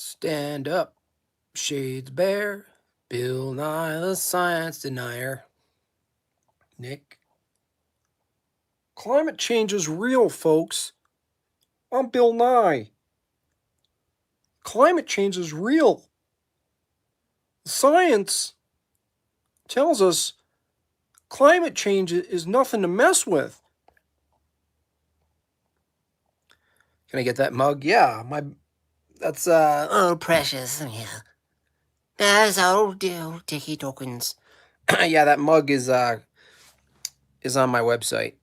Stand up, shades bare, Bill Nye the Science Denier. Nick. Climate change is real, folks. I'm Bill Nye. Climate change is real. Science tells us climate change is nothing to mess with. Can I get that mug? Yeah, that's Oh, precious. Yeah. That's old Dickie Dawkins. yeah, that mug is on my website.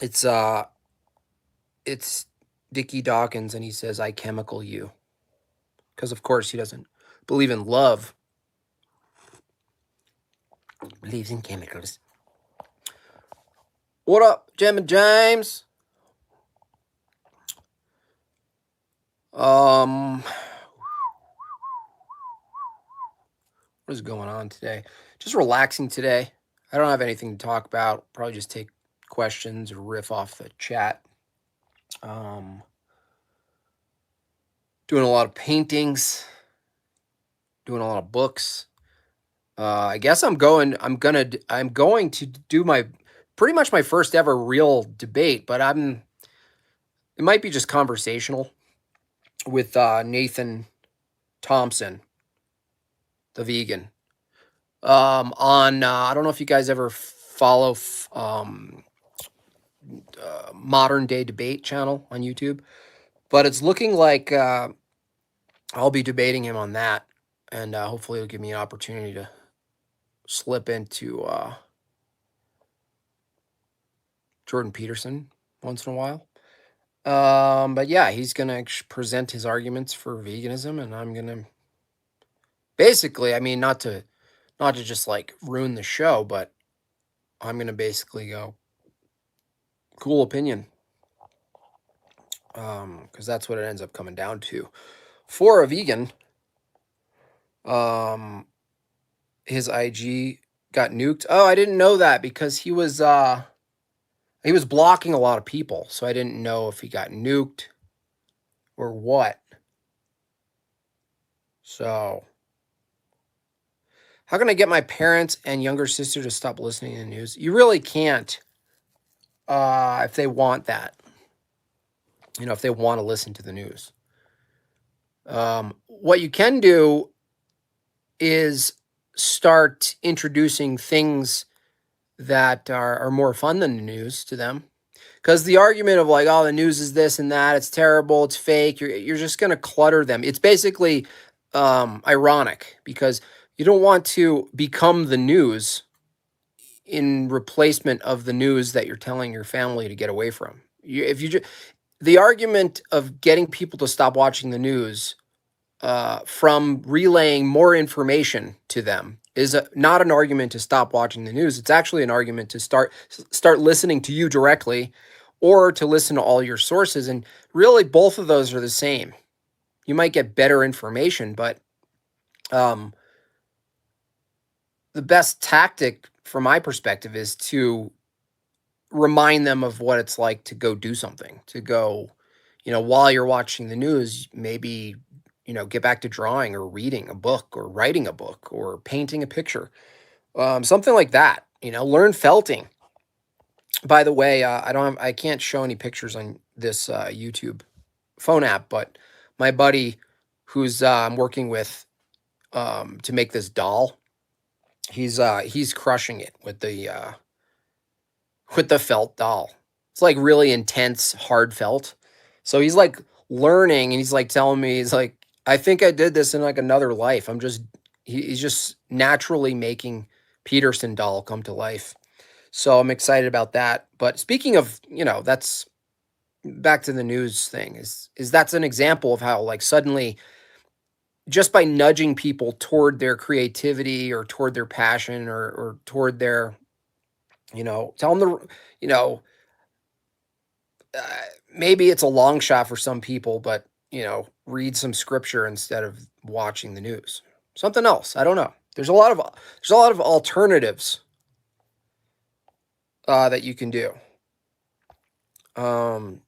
It's Dickie Dawkins, and he says I chemical you. Because of course he doesn't believe in love. Believes in chemicals. What up, Jim and James? What is going on today? Just relaxing today. I don't have anything to talk about. Probably just take questions or riff off the chat. Doing a lot of paintings, doing a lot of books. I guess I'm going to do my pretty much my first ever real debate, but it might be just conversational with Nathan Thompson, the vegan. On I don't know if you guys ever follow Modern Day Debate channel on YouTube, but it's looking like I'll be debating him on that, and hopefully it'll give me an opportunity to slip into Jordan Peterson once in a while. But yeah, he's gonna present his arguments for veganism, and I'm gonna basically, I mean, not to just like ruin the show, but I'm gonna basically go cool opinion, because that's what it ends up coming down to. For a vegan, his IG got nuked. Oh, I didn't know that because he was blocking a lot of people, so I didn't know if he got nuked or what. So, how can I get my parents and younger sister to stop listening to the news? You really can't, if they want that. You know, if they want to listen to the news. What you can do is start introducing things that are more fun than the news to them. Because the argument of like, oh, the news is this and that, it's terrible, it's fake, you're just going to clutter them. It's basically ironic because you don't want to become the news in replacement of the news that you're telling your family to get away from. The argument of getting people to stop watching the news from relaying more information to them is not an argument to stop watching the news. It's actually an argument to start listening to you directly, or to listen to all your sources. And really, both of those are the same. You might get better information, but the best tactic, from my perspective, is to remind them of what it's like to go do something, to go, while you're watching the news, maybe, get back to drawing or reading a book or writing a book or painting a picture, something like that. Learn felting. By the way, I can't show any pictures on this YouTube phone app, but my buddy, who's I'm working with to make this doll, he's crushing it with the felt doll. It's like really intense, hard felt. So he's like learning, and he's like telling me, he's like, I think I did this in like another life. He's just naturally making Peterson doll come to life. So I'm excited about that. But speaking of, that's back to the news thing, is that's an example of how like suddenly, just by nudging people toward their creativity or toward their passion, or toward their, tell them uh, maybe it's a long shot for some people, but read some scripture instead of watching the news. Something else. I don't know. There's a lot of alternatives that you can do. Um,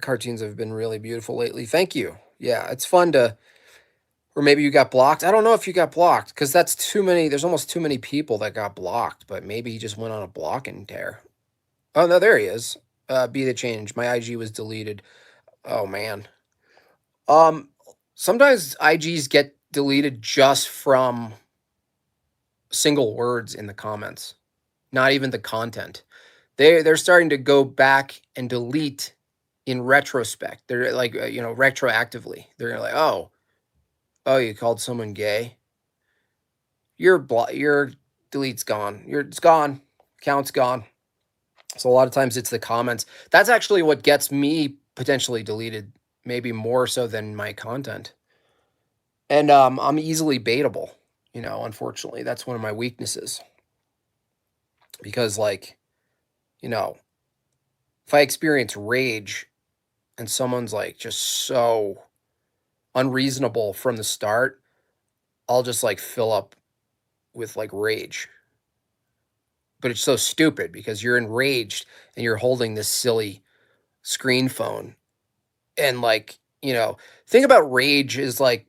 cartoons have been really beautiful lately. Thank you. Yeah, it's fun to, or maybe you got blocked. I don't know if you got blocked because that's too many. There's almost too many people that got blocked, but maybe he just went on a blocking tear. Oh no, there he is. Be the change. My IG was deleted. Oh man. Um, Sometimes IGs get deleted just from single words in the comments, not even the content. They're starting to go back and delete in retrospect. They're like retroactively. They're like, oh, you called someone gay. Your delete's gone. It's gone. Account's gone. So a lot of times it's the comments. That's actually what gets me potentially deleted, maybe more so than my content. And I'm easily baitable. Unfortunately, that's one of my weaknesses. Because like, you know, if I experience rage and someone's like just so unreasonable from the start, I'll just like fill up with like rage. But it's so stupid because you're enraged and you're holding this silly screen phone. And like, think about rage is like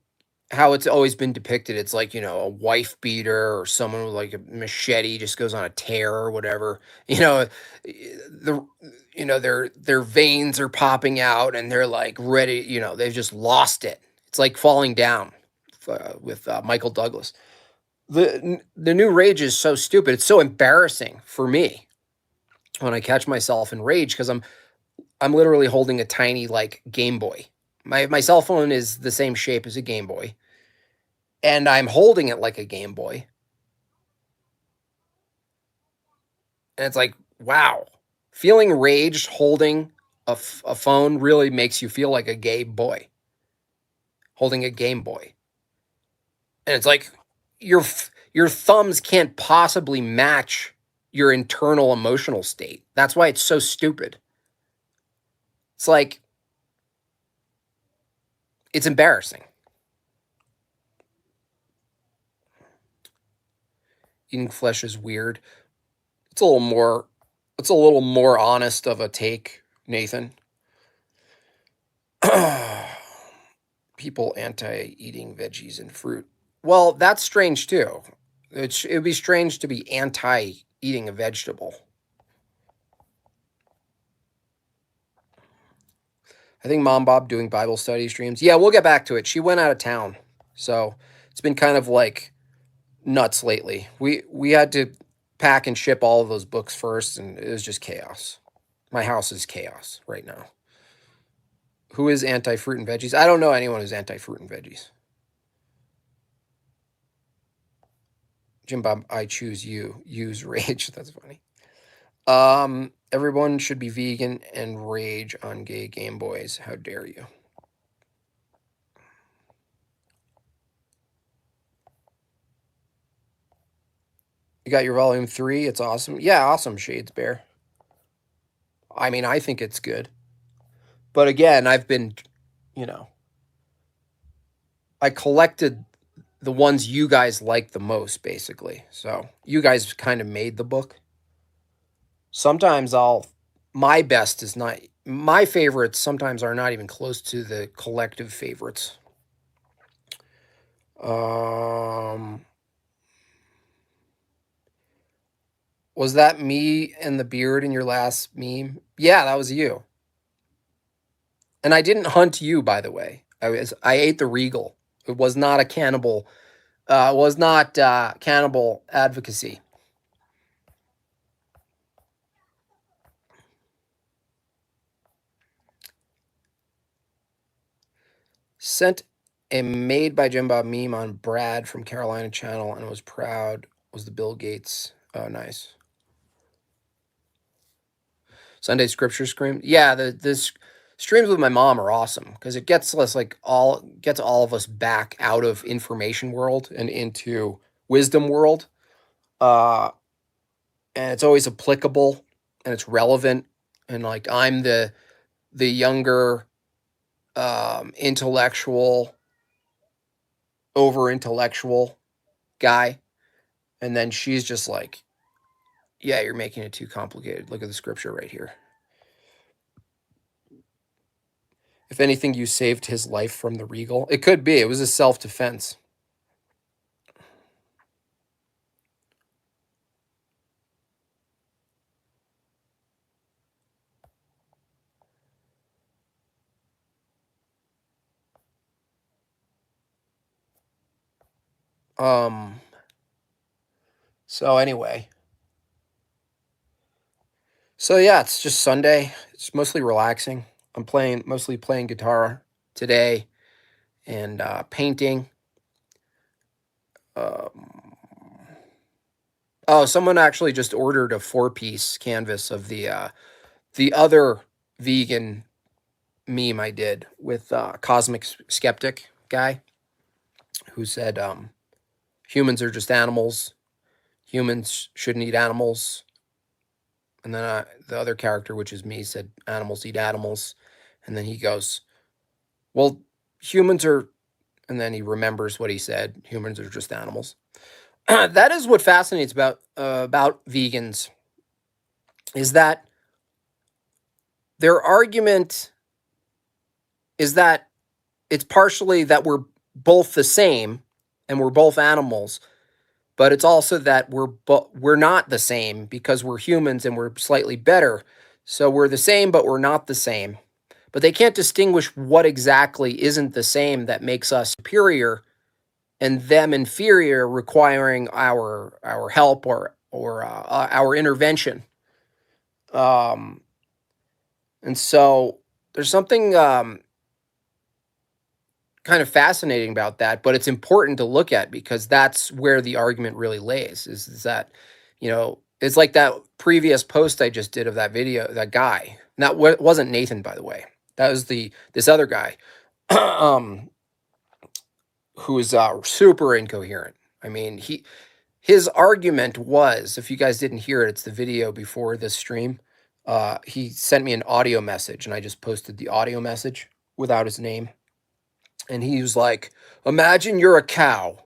how it's always been depicted. It's like, a wife beater or someone with like a machete just goes on a tear or whatever. The their veins are popping out and they're like ready, they've just lost it. It's like falling down with Michael Douglas. The new rage is so stupid. It's so embarrassing for me when I catch myself in rage because I'm literally holding a tiny like Game Boy. My cell phone is the same shape as a Game Boy, and I'm holding it like a Game Boy. And it's like, wow, feeling raged holding a phone really makes you feel like a gay boy holding a Game Boy. And it's like your thumbs can't possibly match your internal emotional state. That's why it's so stupid. It's like it's embarrassing. Eating flesh is weird. It's a little more it's a little more honest of a take, Nathan. People anti-eating veggies and fruit. Well, that's strange too. It would be strange to be anti-eating a vegetable. I think Mom Bob doing Bible study streams. Yeah, we'll get back to it. She went out of town. So it's been kind of like nuts lately. We had to pack and ship all of those books first, and it was just chaos. My house is chaos right now. Who is anti fruit and veggies? I don't know anyone who's anti fruit and veggies. Jim Bob, I choose you. Use rage. That's funny. Everyone should be vegan and rage on gay Game Boys. How dare you? You got your volume 3. It's awesome. Yeah, awesome, Shades Bear. I mean, I think it's good. But again, I've been, I collected the ones you guys like the most, basically. So you guys kind of made the book. Sometimes my best is not, my favorites sometimes are not even close to the collective favorites. Was that me and the beard in your last meme? Yeah, that was you. And I didn't hunt you, by the way. I ate the Regal. It was not a cannibal. Was not cannibal advocacy. Sent a made by Jim Bob meme on Brad from Carolina Channel and was proud. Was the Bill Gates? Oh, nice. Sunday Scripture Scream. Yeah, the streams with my mom are awesome because it gets us gets all of us back out of information world and into wisdom world. And it's always applicable and it's relevant. And like I'm the younger intellectual, over intellectual guy. And then she's just like, yeah, you're making it too complicated. Look at the scripture right here. If anything, you saved his life from the Regal. It could be. It was a self-defense. So anyway. So yeah, it's just Sunday. It's mostly relaxing. I'm mostly playing guitar today and painting. Um, oh, someone actually just ordered a 4-piece canvas of the other vegan meme I did with Cosmic Skeptic guy who said humans are just animals. Humans shouldn't eat animals. And then the other character, which is me, said animals eat animals. And then he goes, well, humans are, and then he remembers what he said. Humans are just animals. That is what fascinates about vegans, is that their argument is that it's partially that we're both the same and we're both animals, but it's also that we're not the same because we're humans and we're slightly better. So we're the same, but we're not the same. But they can't distinguish what exactly isn't the same that makes us superior and them inferior, requiring our help or our intervention. And so there's something kind of fascinating about that, but it's important to look at because that's where the argument really lays. Is that, it's like that previous post I just did of that video, that guy. That wasn't Nathan, by the way. That was this other guy, who is super incoherent. I mean, his argument was, if you guys didn't hear it, it's the video before this stream. He sent me an audio message, and I just posted the audio message without his name. And he was like, imagine you're a cow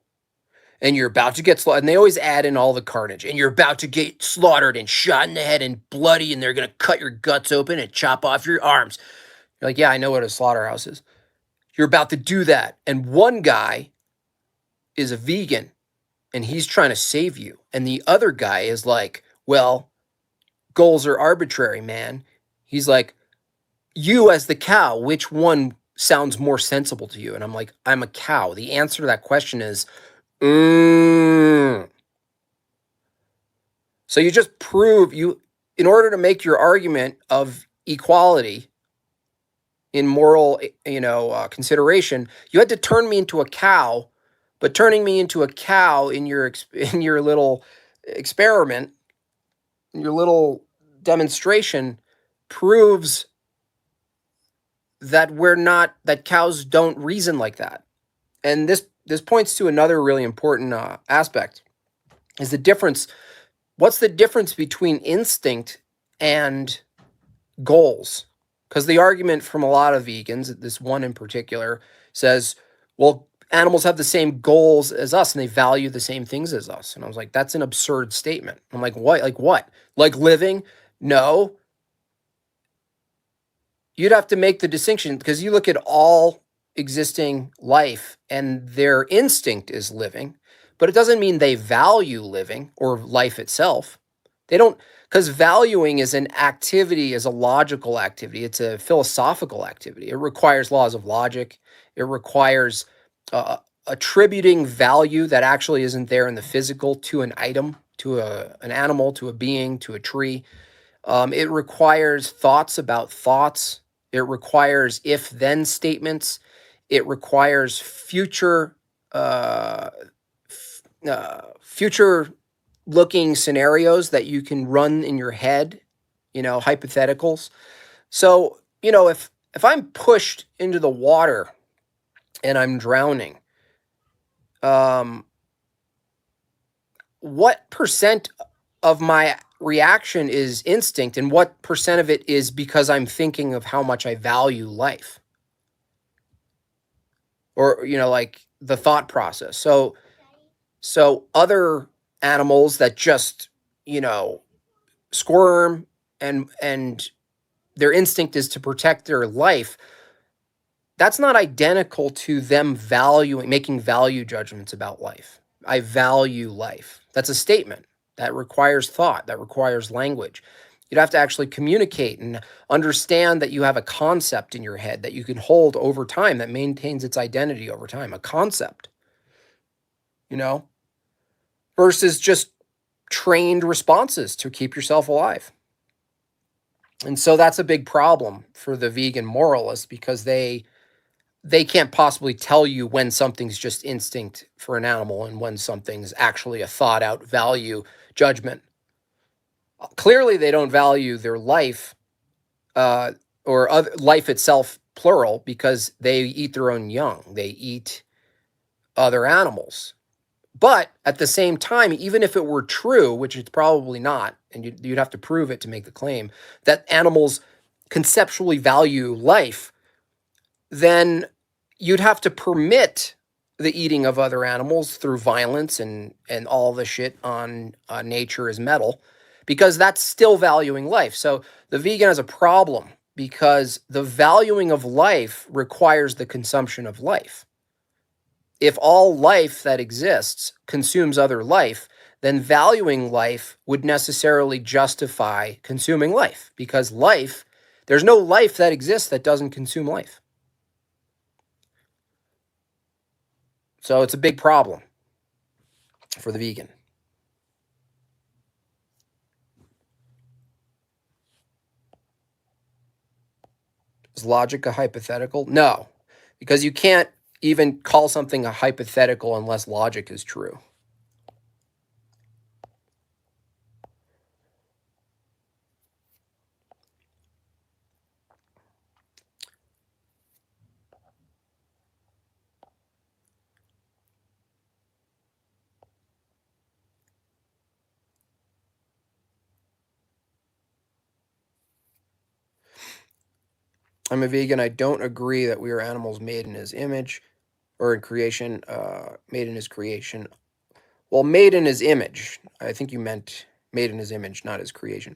and you're about to get slaughtered. And they always add in all the carnage. And you're about to get slaughtered and shot in the head and bloody, and they're going to cut your guts open and chop off your arms. You're like, yeah, I know what a slaughterhouse is. You're about to do that. And one guy is a vegan and he's trying to save you. And the other guy is like, well, goals are arbitrary, man. He's like, you as the cow, which one sounds more sensible to you? And I'm like, I'm a cow. The answer to that question is, So you just prove in order to make your argument of equality in moral, consideration, you had to turn me into a cow. But turning me into a cow in your little experiment, in your little demonstration, proves that that cows don't reason like that. And this points to another really important aspect, is the difference. What's the difference between instinct and goals? Because the argument from a lot of vegans, this one in particular, says, well, animals have the same goals as us and they value the same things as us. And I was like, that's an absurd statement. I'm like, what? Like what? Like living? No. You'd have to make the distinction, because you look at all existing life and their instinct is living, but it doesn't mean they value living or life itself. They don't, because valuing is an activity, is a logical activity. It's a philosophical activity. It requires laws of logic. It requires attributing value that actually isn't there in the physical to an item, to an animal, to a being, to a tree. It requires thoughts about thoughts. It requires if-then statements. It requires future-looking scenarios that you can run in your head, hypotheticals. So, if I'm pushed into the water and I'm drowning, what percent of my reaction is instinct and what percent of it is because I'm thinking of how much I value life? Or, like the thought process. So other animals that just, squirm and their instinct is to protect their life, that's not identical to them making value judgments about life. I value life. That's a statement that requires thought, that requires language. You'd have to actually communicate and understand that you have a concept in your head that you can hold over time that maintains its identity over time, a concept, you know, versus just trained responses to keep yourself alive. And so that's a big problem for the vegan moralists because they can't possibly tell you when something's just instinct for an animal and when something's actually a thought out value judgment. Clearly, they don't value their life or life itself, plural, because they eat their own young. They eat other animals. But at the same time, even if it were true, which it's probably not, and you'd have to prove it to make the claim, that animals conceptually value life, then you'd have to permit the eating of other animals through violence and all the shit on nature is metal, because that's still valuing life. So the vegan has a problem because the valuing of life requires the consumption of life. If all life that exists consumes other life, then valuing life would necessarily justify consuming life, because life, there's no life that exists that doesn't consume life. So it's a big problem for the vegan. Is logic a hypothetical? No, because you can't even call something a hypothetical unless logic is true. I'm a vegan. I don't agree that we are animals made in his image or in creation, made in his creation. Well, made in his image. I think you meant made in his image, not his creation.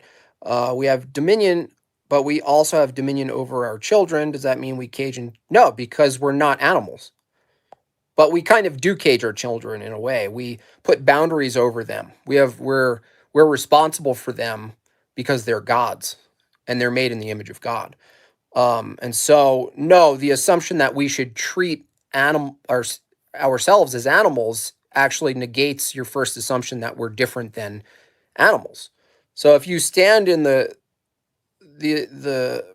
We have dominion, but we also have dominion over our children. Does that mean we cage and no, because we're not animals. But we kind of do cage our children in a way. We put boundaries over them. We're responsible for them because they're gods and they're made in the image of God. And so, no, the assumption that we should treat ourselves as animals actually negates your first assumption that we're different than animals. So if you stand in the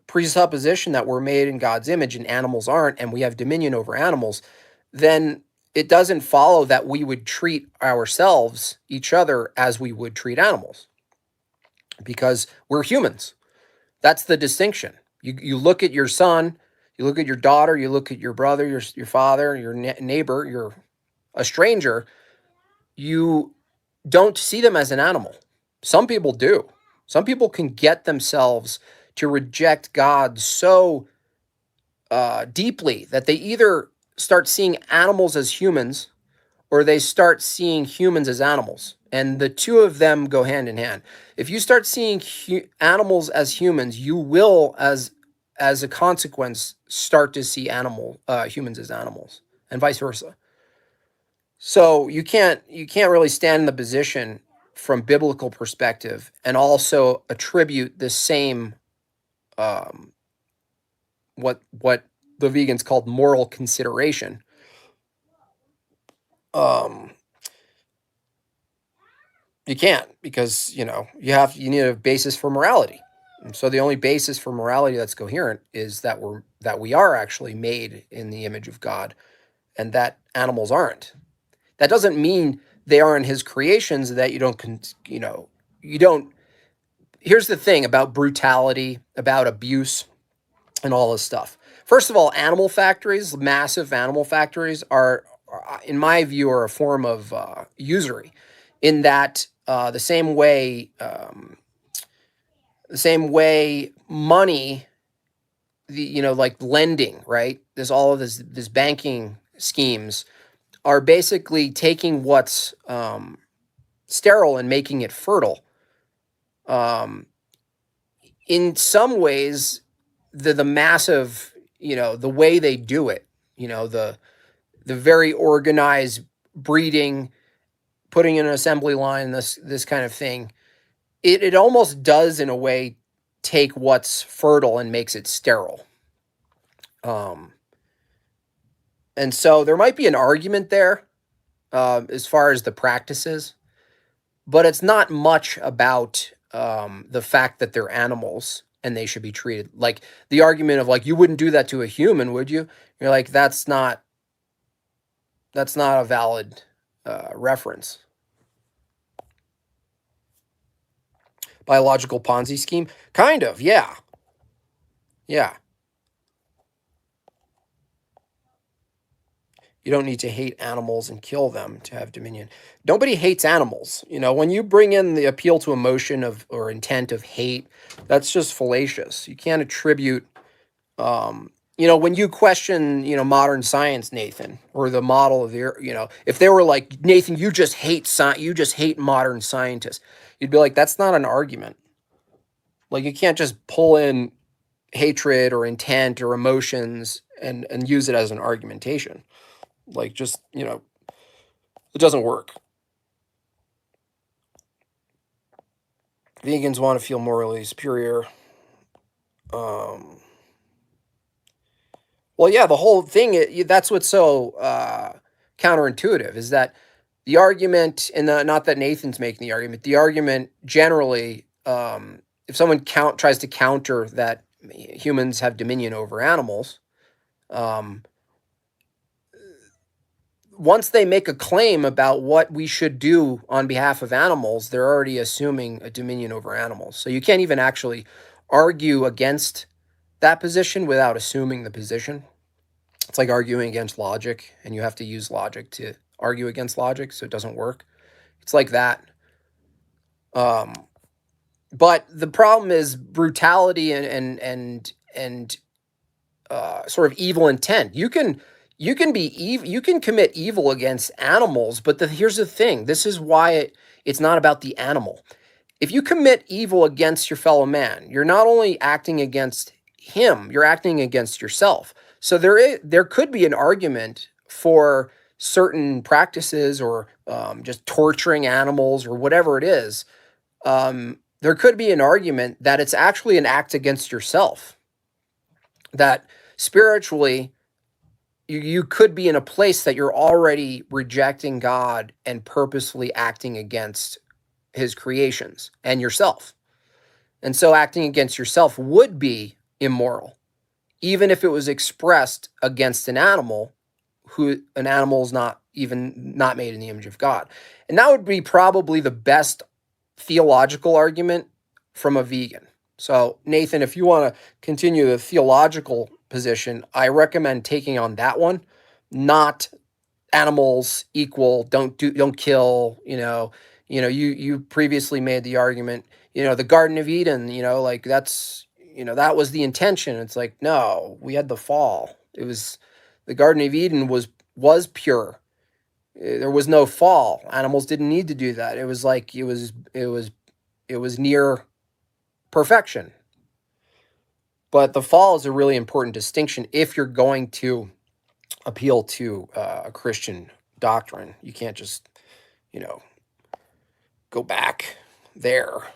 presupposition that we're made in God's image and animals aren't, and we have dominion over animals, then it doesn't follow that we would treat ourselves, each other, as we would treat animals, because we're humans. That's the distinction. You look at your son, you look at your daughter, you look at your brother, your father, your neighbor, a stranger. You don't see them as an animal. Some people do. Some people can get themselves to reject God so deeply that they either start seeing animals as humans or they start seeing humans as animals. And the two of them go hand in hand. If you start seeing animals as humans, you will, as a consequence, start to see humans as animals, and vice versa. So you can't really stand in the position from biblical perspective and also attribute the same what the vegans called moral consideration. You can't, because you need a basis for morality. And so the only basis for morality that's coherent is that we are actually made in the image of God, and that animals aren't. That doesn't mean they aren't his creations, that you don't. Here's the thing about brutality, about abuse, and all this stuff. First of all, animal factories, massive animal factories, are, in my view, are a form of usury, in that the same way money, like lending, right? There's all of this banking schemes are basically taking what's sterile and making it fertile. In some ways, the massive the way they do it, the very organized breeding, putting in an assembly line, this kind of thing, it almost does in a way take what's fertile and makes it sterile. And so there might be an argument there as far as the practices, but it's not much about the fact that they're animals and they should be treated like the argument of like, you wouldn't do that to a human, would you? You're like, that's not a valid reference. Biological Ponzi scheme, kind of, yeah. You don't need to hate animals and kill them to have dominion. Nobody hates animals. When you bring in the appeal to emotion or intent of hate, that's just fallacious. You can't attribute, when you question, modern science, Nathan, or the model of the, if they were like, Nathan, you just hate modern scientists, you'd be like, that's not an argument. Like, you can't just pull in hatred or intent or emotions and use it as an argumentation. Like, just, it doesn't work. Vegans want to feel morally superior. Well, yeah, the whole thing, that's what's so counterintuitive, is that the argument, and not that Nathan's making the argument generally, if someone tries to counter that humans have dominion over animals, once they make a claim about what we should do on behalf of animals, they're already assuming a dominion over animals. So you can't even actually argue against that position without assuming the position. It's like arguing against logic, and you have to use logic to argue against logic, so it doesn't work. It's like that. But the problem is brutality and sort of evil intent. You can commit evil against animals, but here's the thing. This is why it's not about the animal. If you commit evil against your fellow man, you're not only acting against him, you're acting against yourself. So there could be an argument for certain practices, or just torturing animals or whatever it is. There could be an argument that it's actually an act against yourself, that spiritually you could be in a place that you're already rejecting God and purposely acting against his creations and yourself. And so acting against yourself would be immoral, even if it was expressed against an animal is not made in the image of God. And that would be probably the best theological argument from a vegan. So Nathan, if you want to continue the theological position, I recommend taking on that one, not animals equal, don't kill, you previously made the argument, the Garden of Eden, like that was the intention. It's like, no, we had the fall. It was, the Garden of Eden was pure. There was no fall. Animals didn't need to do that. It was like, it was near perfection. But the fall is a really important distinction if you're going to appeal to a Christian doctrine. You can't just, go back there.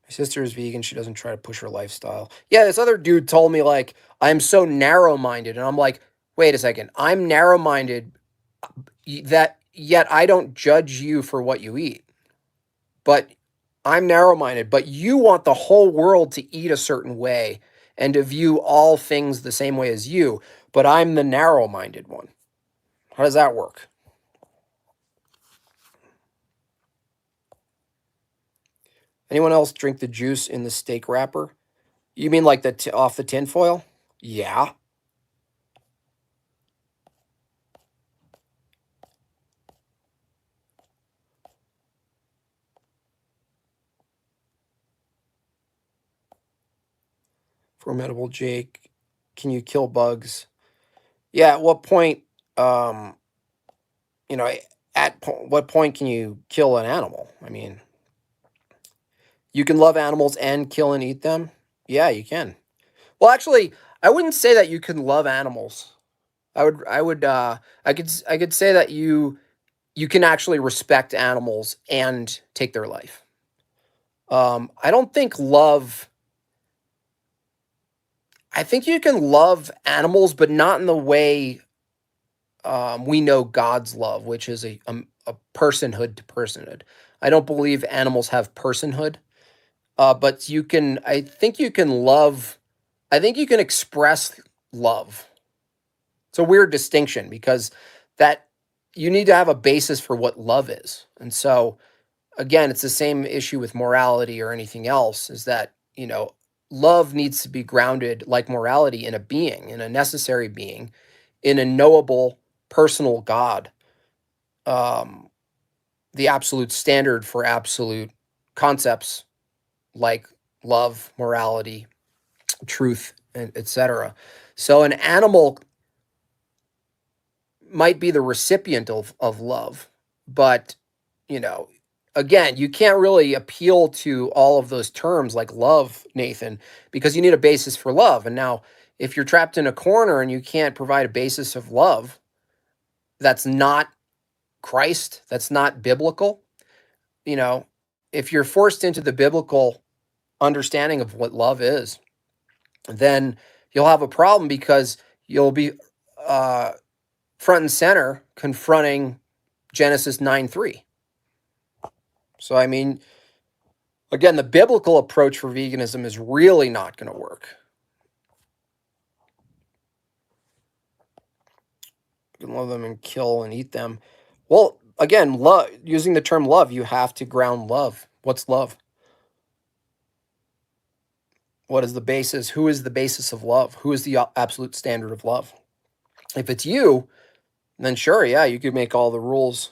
My sister is vegan. She doesn't try to push her lifestyle. Yeah, this other dude told me, like, I'm so narrow-minded. And I'm like, wait a second. I'm narrow-minded, that yet I don't judge you for what you eat. But I'm narrow-minded, but you want the whole world to eat a certain way and to view all things the same way as you, but I'm the narrow-minded one. How does that work? Anyone else drink the juice in the steak wrapper? You mean like off the tin foil? Yeah. Formidable Jake, can you kill bugs? Yeah, at what point, what point can you kill an animal? I mean, you can love animals and kill and eat them. Yeah, you can. Well, actually, I wouldn't say that you can love animals. I could say that you can actually respect animals and take their life. I don't think love. I think you can love animals, but not in the way we know God's love, which is a personhood to personhood. I don't believe animals have personhood, but you can. I think you can love. I think you can express love. It's a weird distinction because that you need to have a basis for what love is, and so again, it's the same issue with morality or anything else. Is that love needs to be grounded like morality in a being, in a necessary being, in a knowable personal God, um, the absolute standard for absolute concepts like love, morality, truth, and etc. So an animal might be the recipient of love, but you know, again, you can't really appeal to all of those terms like love, Nathan, because you need a basis for love. And now, if you're trapped in a corner and you can't provide a basis of love, that's not Christ, that's not biblical. You know, if you're forced into the biblical understanding of what love is, then you'll have a problem because you'll be uh, front and center confronting Genesis 9:3. So, I mean, again, the biblical approach for veganism is really not going to work. You can love them and kill and eat them. Well, again, love, using the term love, you have to ground love. What's love? What is the basis? Who is the basis of love? Who is the absolute standard of love? If it's you, then sure, yeah, you could make all the rules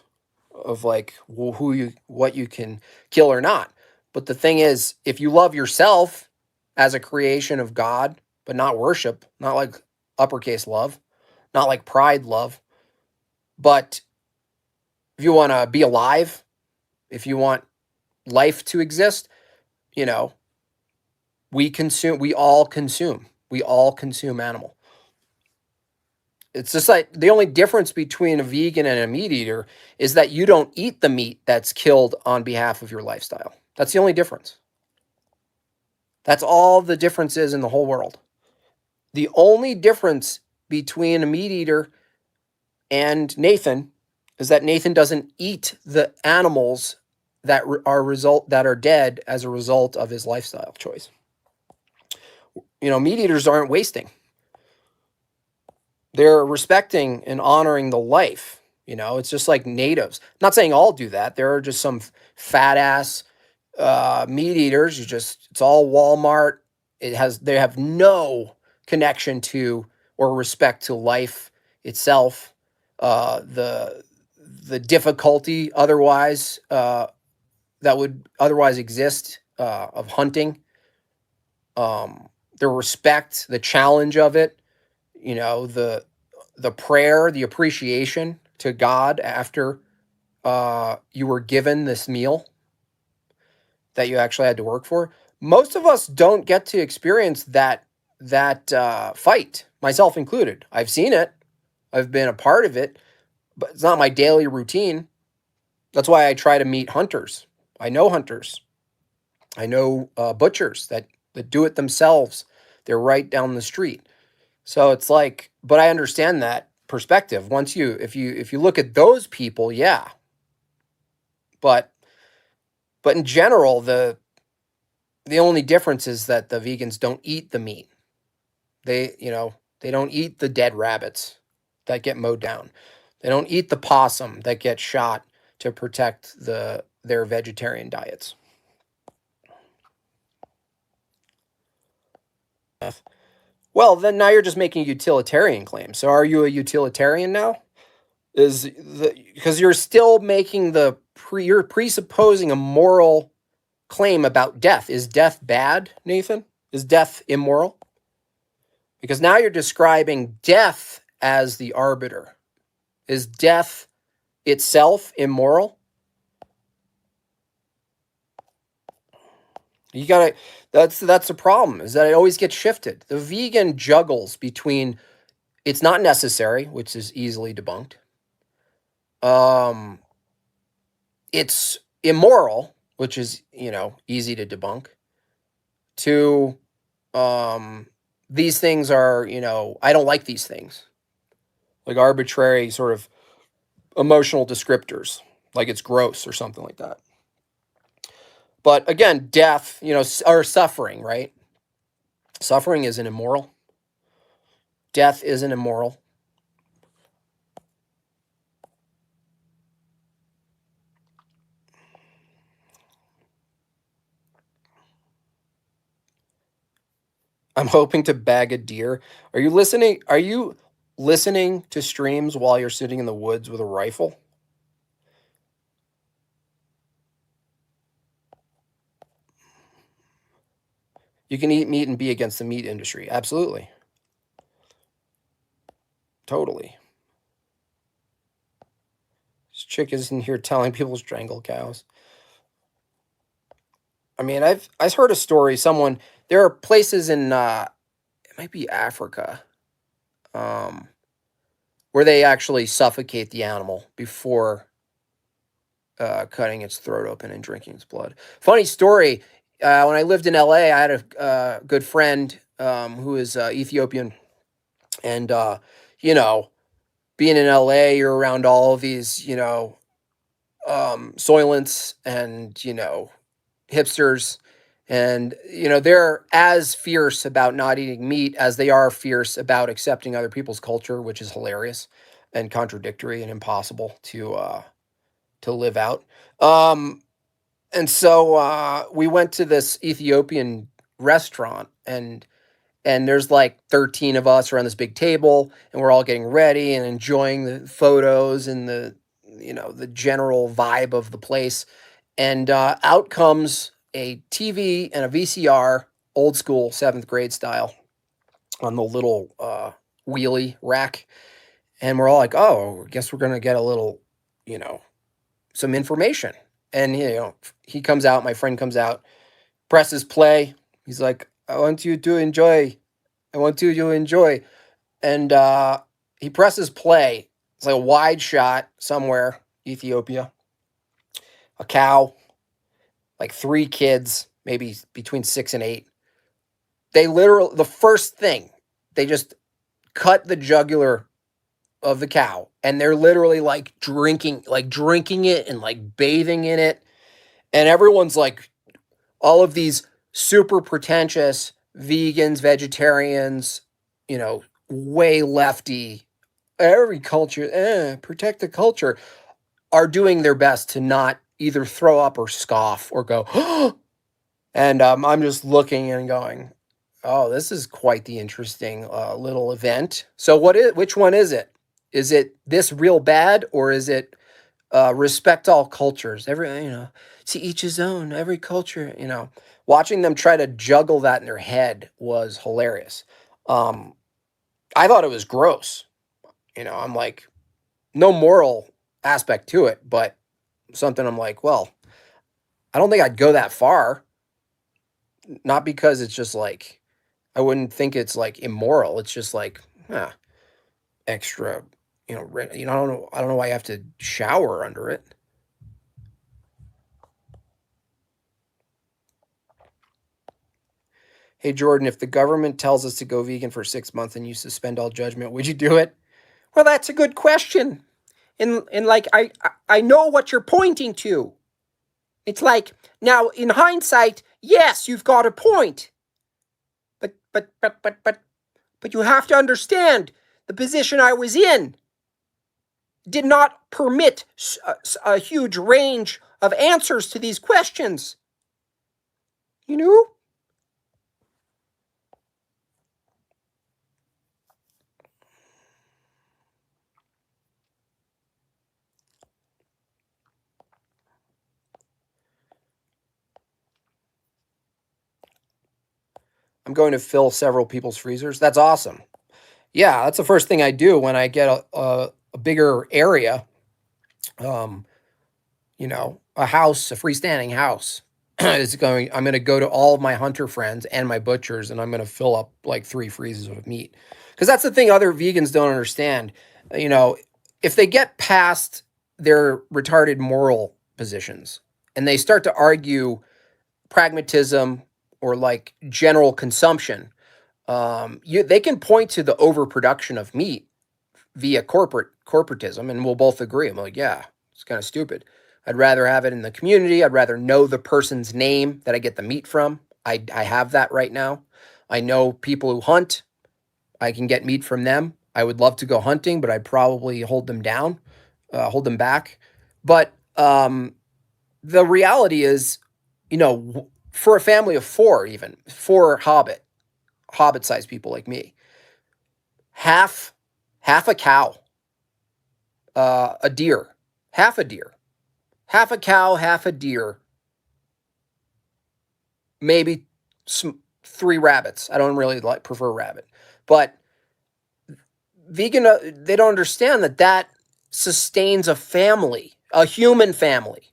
of like what you can kill or not. But the thing is, if you love yourself as a creation of God, but not worship, not like uppercase love, not like pride love, but if you want to be alive, if you want life to exist, you know, we all consume animal. It's just like the only difference between a vegan and a meat eater is that you don't eat the meat that's killed on behalf of your lifestyle. That's the only difference. That's all the difference is in the whole world. The only difference between a meat eater and Nathan is that Nathan doesn't eat the animals that are dead as a result of his lifestyle choice. Meat eaters aren't wasting. They're respecting and honoring the life. It's just like natives. I'm not saying all do that. There are just some fat ass meat eaters. It's all Walmart. They have no connection to or respect to life itself. The difficulty that would otherwise exist of hunting. The respect, the challenge of it. The prayer, the appreciation to God after you were given this meal that you actually had to work for. Most of us don't get to experience that fight, myself included. I've seen it. I've been a part of it, but it's not my daily routine. That's why I try to meet hunters. I know hunters. I know butchers that do it themselves. They're right down the street. So it's like, but I understand that perspective. If you look at those people, yeah. But in general, the only difference is that the vegans don't eat the meat. They don't eat the dead rabbits that get mowed down. They don't eat the possum that gets shot to protect their vegetarian diets. Well, then now you're just making a utilitarian claim. So are you a utilitarian now? Because you're still making you're presupposing a moral claim about death. Is death bad, Nathan? Is death immoral? Because now you're describing death as the arbiter. Is death itself immoral? You gotta. That's the problem. Is that it always gets shifted. The vegan juggles between it's not necessary, which is easily debunked. Um, it's immoral, which is easy to debunk. To these things are I don't like these things, like arbitrary sort of emotional descriptors, like it's gross or something like that. But again, death, or suffering, right? Suffering isn't immoral. Death isn't immoral. I'm hoping to bag a deer. Are you listening? Are you listening to streams while you're sitting in the woods with a rifle? You can eat meat and be against the meat industry. Absolutely. Totally. This chick isn't here telling people to strangle cows. I mean, I've heard a story. There are places in it might be Africa, um, where they actually suffocate the animal before cutting its throat open and drinking its blood. Funny story. When I lived in LA, I had a good friend who is Ethiopian, and you know, being in LA, you're around all of these, soylents and hipsters, and they're as fierce about not eating meat as they are fierce about accepting other people's culture, which is hilarious and contradictory and impossible to live out. Um, and so we went to this Ethiopian restaurant, and there's like 13 of us around this big table, and we're all getting ready and enjoying the photos and the general vibe of the place. And out comes a TV and a VCR, old school 7th grade style, on the little wheelie rack. And we're all like, oh, I guess we're going to get a little, you know, some information. And, he comes out, my friend comes out, presses play. He's like, I want you to enjoy. I want you to enjoy. And he presses play. It's like a wide shot somewhere, Ethiopia. A cow, like 3 kids, maybe between 6 and 8. They literally, the first thing, they just cut the jugular of the cow, and they're literally like drinking it and like bathing in it. And everyone's like, all of these super pretentious vegans, vegetarians, way lefty, every culture, protect the culture, are doing their best to not either throw up or scoff or go, and I'm just looking and going, oh, this is quite the interesting little event. So which one is it? Is it this real bad, or is it respect all cultures? To each his own, every culture, watching them try to juggle that in their head was hilarious. Um, I thought it was gross. I'm like, no moral aspect to it, but something I'm like, well, I don't think I'd go that far. Not because it's just like, I wouldn't think it's like immoral. It's just like, extra, I don't know why I have to shower under it. Hey, Jordan, if the government tells us to go vegan for 6 months and you suspend all judgment, would you do it? Well, that's a good question. And like I know what you're pointing to. It's like, now in hindsight, yes, you've got a point. But you have to understand, the position I was in did not permit a huge range of answers to these questions. You know? I'm going to fill several people's freezers. That's awesome. Yeah, that's the first thing I do when I get a bigger area. um, a house, a freestanding house I'm going to go to all of my hunter friends and my butchers, and I'm going to fill up like 3 freezers of meat. Because that's the thing other vegans don't understand. You know, if they get past their retarded moral positions and they start to argue pragmatism or like general consumption, they can point to the overproduction of meat via corporatism, and we'll both agree. I'm like, yeah, it's kind of stupid. I'd rather have it in the community. I'd rather know the person's name that I get the meat from. I have that right now. I know people who hunt. I can get meat from them. I would love to go hunting, but I'd probably hold them down, hold them back. But the reality is, for a family of 4, even 4 hobbit-sized people like me, half a cow, a deer, half a deer, half a cow, half a deer, maybe 3 rabbits. I don't really prefer rabbit, but vegan, they don't understand that sustains a family, a human family.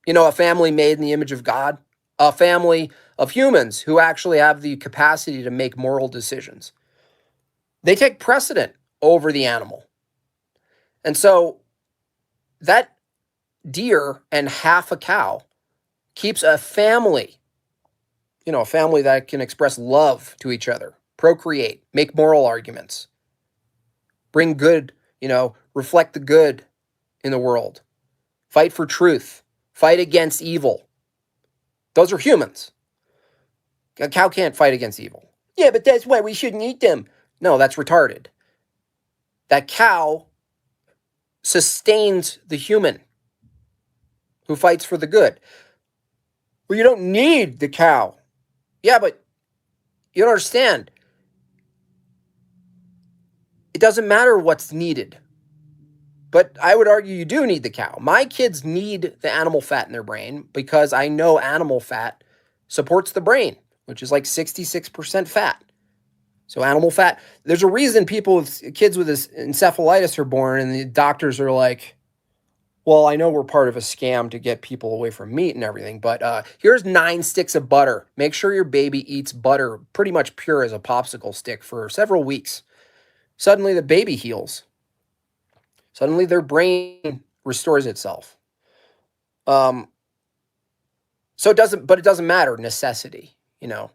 A family made in the image of God, a family of humans who actually have the capacity to make moral decisions. They take precedent over the animal. And so that deer and half a cow keeps a family, a family that can express love to each other, procreate, make moral arguments, bring good, reflect the good in the world, fight for truth, fight against evil. Those are humans. A cow can't fight against evil. Yeah, but that's why we shouldn't eat them. No, that's retarded. That cow sustains the human who fights for the good. Well, you don't need the cow. Yeah, but you don't understand. It doesn't matter what's needed. But I would argue you do need the cow. My kids need the animal fat in their brain because I know animal fat supports the brain, which is like 66% fat. So animal fat, there's a reason kids with this encephalitis are born and the doctors are like, well, I know we're part of a scam to get people away from meat and everything, but here's 9 sticks of butter. Make sure your baby eats butter pretty much pure as a popsicle stick for several weeks. Suddenly the baby heals. Suddenly their brain restores itself. So it doesn't matter necessity, it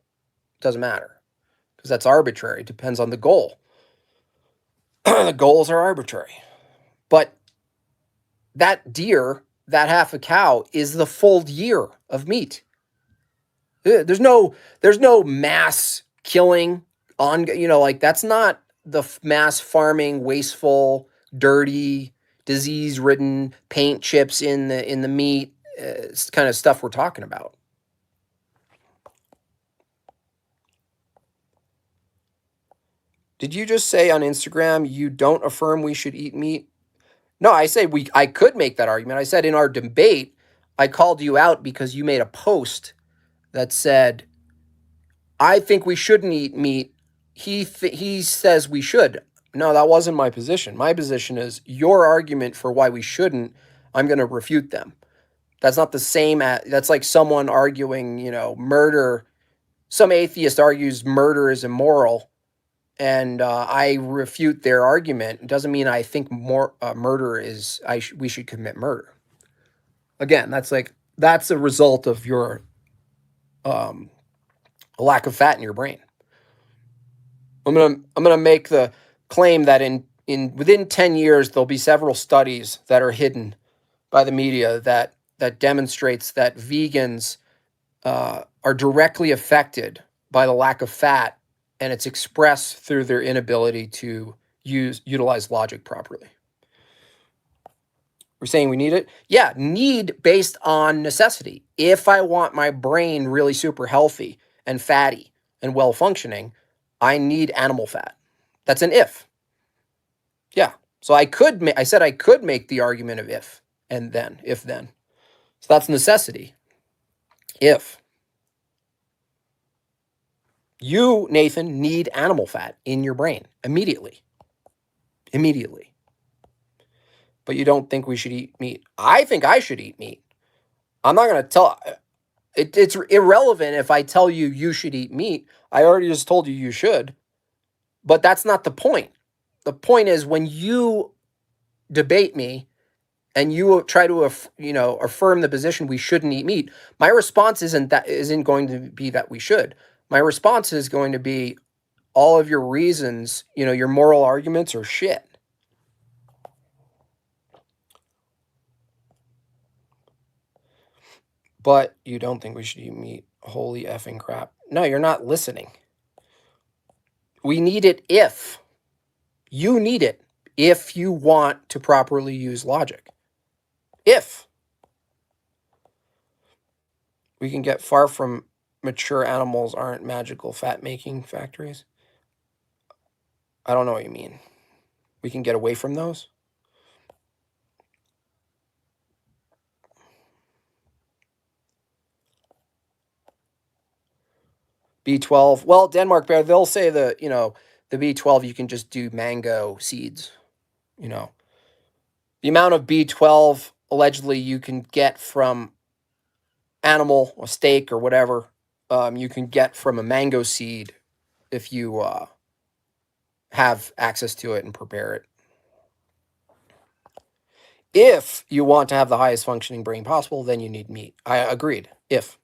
doesn't matter because that's arbitrary. It depends on the goal. The goals are arbitrary. But that deer, that half a cow is the full year of meat. There's no mass killing on, like that's not the mass farming, wasteful, dirty, disease-ridden paint chips in the meat kind of stuff we're talking about. Did you just say on Instagram you don't affirm we should eat meat? No, I say I could make that argument. I said in our debate, I called you out because you made a post that said, I think we shouldn't eat meat. He says we should. No, that wasn't my position. My position is your argument for why we shouldn't, I'm going to refute them. That's not the same. That's like someone arguing, murder. Some atheist argues murder is immoral, and I refute their argument. It doesn't mean I think murder is, we should commit murder. Again, that's a result of your lack of fat in your brain. I'm gonna make the claim that within 10 years there'll be several studies that are hidden by the media that demonstrates that vegans are directly affected by the lack of fat, and it's expressed through their inability to utilize logic properly. We're saying we need it? Yeah, need based on necessity. If I want my brain really super healthy and fatty and well functioning, I need animal fat. That's an if. Yeah. So I said I could make the argument of if then. So that's necessity. If. You, Nathan, need animal fat in your brain immediately. Immediately. but you don't think we should eat meat. I think I should eat meat. I'm not going to tell. It's irrelevant if I tell you you should eat meat. I already just told you you should, but that's not the point. The point is when you debate me and you try to affirm the position we shouldn't eat meat, my response isn't going to be that we should. My response is going to be all of your reasons, your moral arguments are shit. But you don't think we should eat meat. Holy effing crap. No, you're not listening. We need it if you need it, if you want to properly use logic. If we can get far from mature animals aren't magical fat-making factories. I don't know what you mean. We can get away from those? B12. Well, Denmark Bear, they'll say the B12 you can just do mango seeds. The amount of B12 allegedly you can get from animal or steak or whatever, you can get from a mango seed if you have access to it and prepare it. If you want to have the highest functioning brain possible, then you need meat. I agreed. If.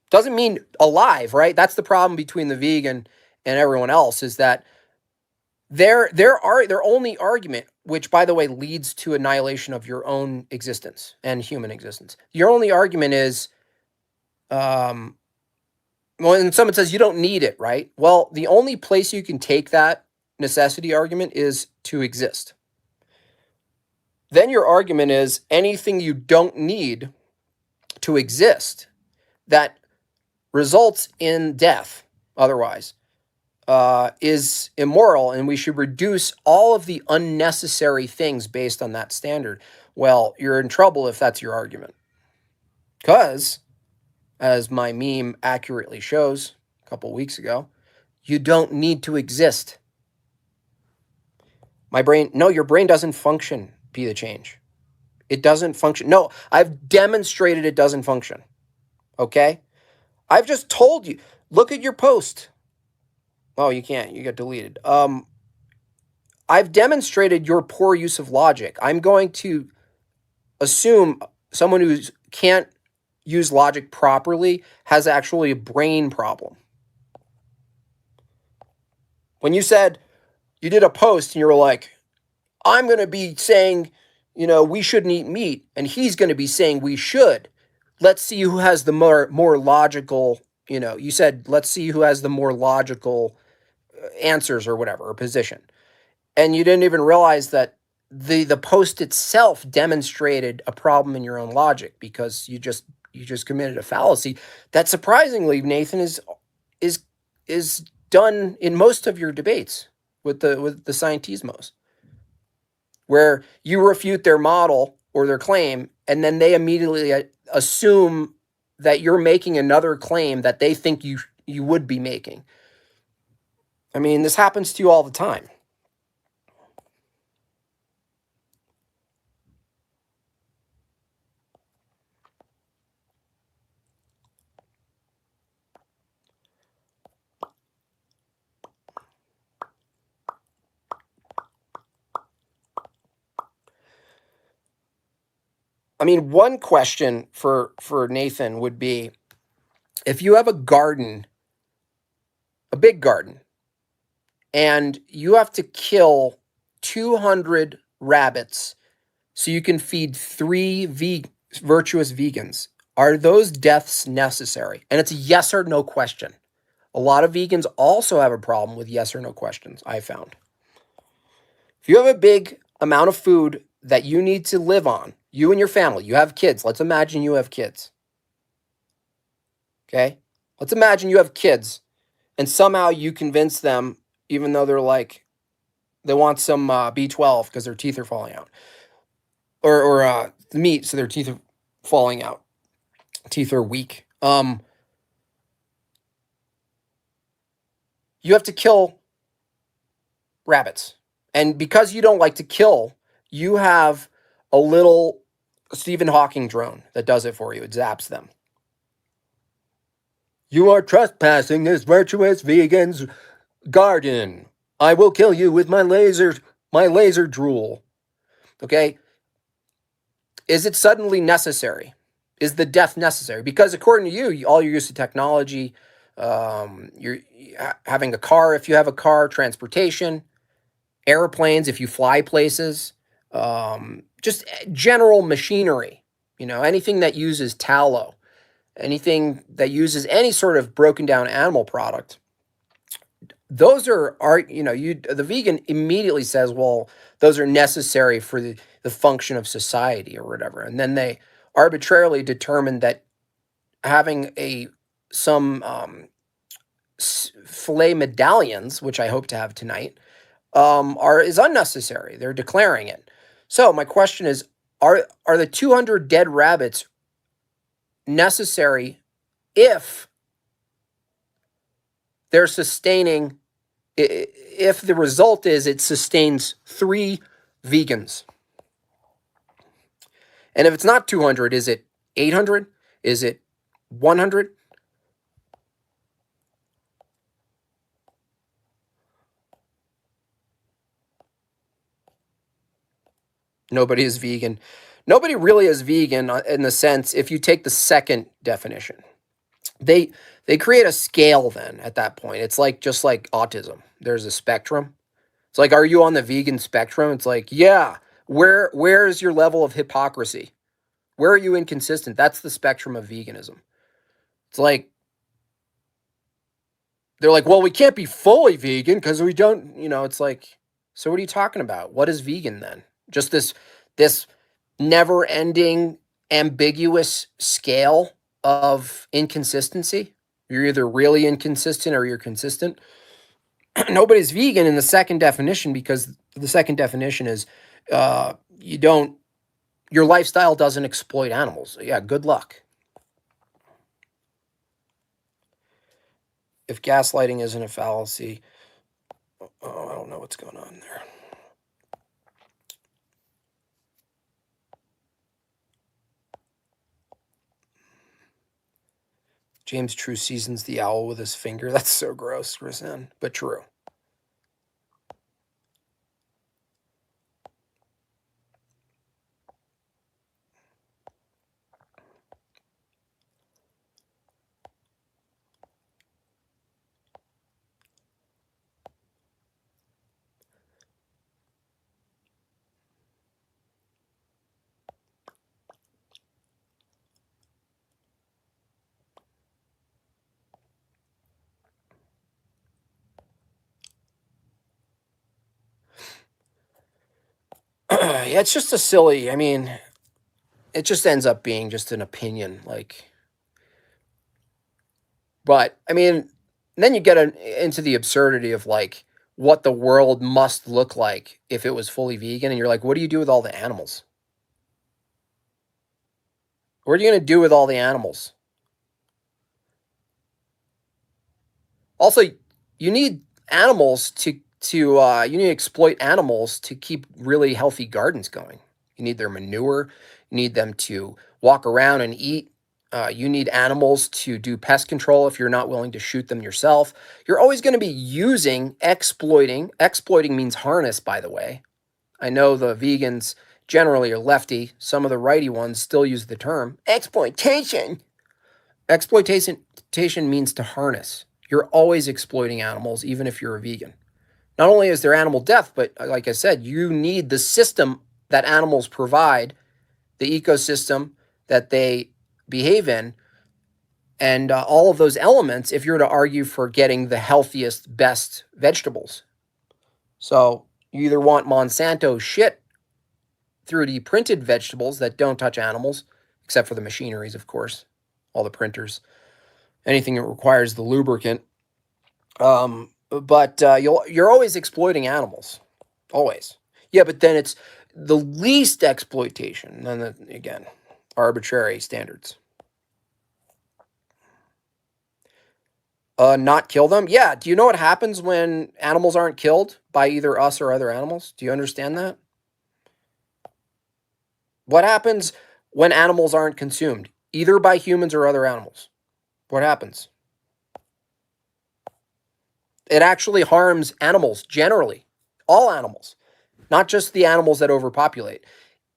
Doesn't mean alive, right? That's the problem between the vegan and everyone else, is that their only argument, which by the way leads to annihilation of your own existence and human existence. Your only argument is, when someone says you don't need it, right? Well, the only place you can take that necessity argument is to exist. Then your argument is anything you don't need to exist that results in death otherwise is immoral, and we should reduce all of the unnecessary things based on that standard. Well, you're in trouble if that's your argument. Because, as my meme accurately shows a couple weeks ago, you don't need to exist. Your brain doesn't function, be the change. It doesn't function. No, I've demonstrated it doesn't function. Okay? I've just told you. Look at your post. Oh, you can't. You got deleted. I've demonstrated your poor use of logic. I'm going to assume someone who can't use logic properly has actually a brain problem. When you said you did a post and you were like, I'm going to be saying, we shouldn't eat meat, and he's going to be saying we should. Let's see who has the more logical, you said, let's see who has the more logical answers or whatever, or position. And you didn't even realize that the post itself demonstrated a problem in your own logic because you just committed a fallacy that surprisingly, Nathan, is done in most of your debates with the scientismos, where you refute their model or their claim, and then they immediately assume that you're making another claim that they think you would be making. I mean, this happens to you all the time. I mean, one question for Nathan would be, if you have a garden, a big garden, and you have to kill 200 rabbits so you can feed 3 virtuous vegans, are those deaths necessary? And it's a yes or no question. A lot of vegans also have a problem with yes or no questions, I found. If you have a big amount of food that you need to live on, you and your family, you have kids. Let's imagine you have kids. Okay? Let's imagine you have kids and somehow you convince them, even though they want some B12 because their teeth are falling out. Or meat, so their teeth are falling out. Teeth are weak. You have to kill rabbits. And because you don't like to kill, you have a little Stephen Hawking drone that does it for you. It zaps them. You are trespassing this virtuous vegan's garden. I will kill you with my laser drool. Okay? Is it suddenly necessary? Is the death necessary? Because according to you, all your use of technology, you're having a car if you have a car, transportation, airplanes if you fly places, just general machinery, anything that uses tallow, anything that uses any sort of broken down animal product. Those are the vegan immediately says, well, those are necessary for the function of society or whatever. And then they arbitrarily determine that having some filet medallions, which I hope to have tonight, is unnecessary. They're declaring it. So my question is, are the 200 dead rabbits necessary if they're sustaining, if the result is it sustains 3 vegans? And if it's not 200, is it 800? Is it 100? Nobody is vegan. Nobody really is vegan in the sense, if you take the second definition. They create a scale then at that point. It's like just like autism. There's a spectrum. It's like, are you on the vegan spectrum? It's like, yeah. Where is your level of hypocrisy? Where are you inconsistent? That's the spectrum of veganism. It's like, they're like, well, we can't be fully vegan because we don't, it's like, so what are you talking about? What is vegan then? Just this never-ending, ambiguous scale of inconsistency. You're either really inconsistent or you're consistent. Nobody's vegan in the second definition, because the second definition is your lifestyle doesn't exploit animals. Yeah, good luck. If gaslighting isn't a fallacy, I don't know what's going on there. James True seasons the owl with his finger. That's so gross, Roseanne, but true. Yeah, it's just a silly, it just ends up being just an opinion, but then you get into the absurdity of like what the world must look like if it was fully vegan, and you're like, what do you do with all the animals? What are you going to do with all the animals? Also, you need animals you need to exploit animals to keep really healthy gardens going. You need their manure. You need them to walk around and eat. You need animals to do pest control if you're not willing to shoot them yourself. You're always going to be exploiting. Exploiting means harness, by the way. I know the vegans generally are lefty. Some of the righty ones still use the term exploitation. Exploitation means to harness. You're always exploiting animals, even if you're a vegan. Not only is there animal death, but like I said, you need the system that animals provide, the ecosystem that they behave in, and all of those elements if you're to argue for getting the healthiest, best vegetables. So you either want Monsanto shit 3D printed vegetables that don't touch animals, except for the machineries, of course, all the printers, anything that requires the lubricant. But you're always exploiting animals, always. Yeah, but then it's the least exploitation. And then again, arbitrary standards. Not kill them. Yeah. Do you know what happens when animals aren't killed by either us or other animals? Do you understand that? What happens when animals aren't consumed, either by humans or other animals? What happens? It actually harms animals generally, all animals, not just the animals that overpopulate.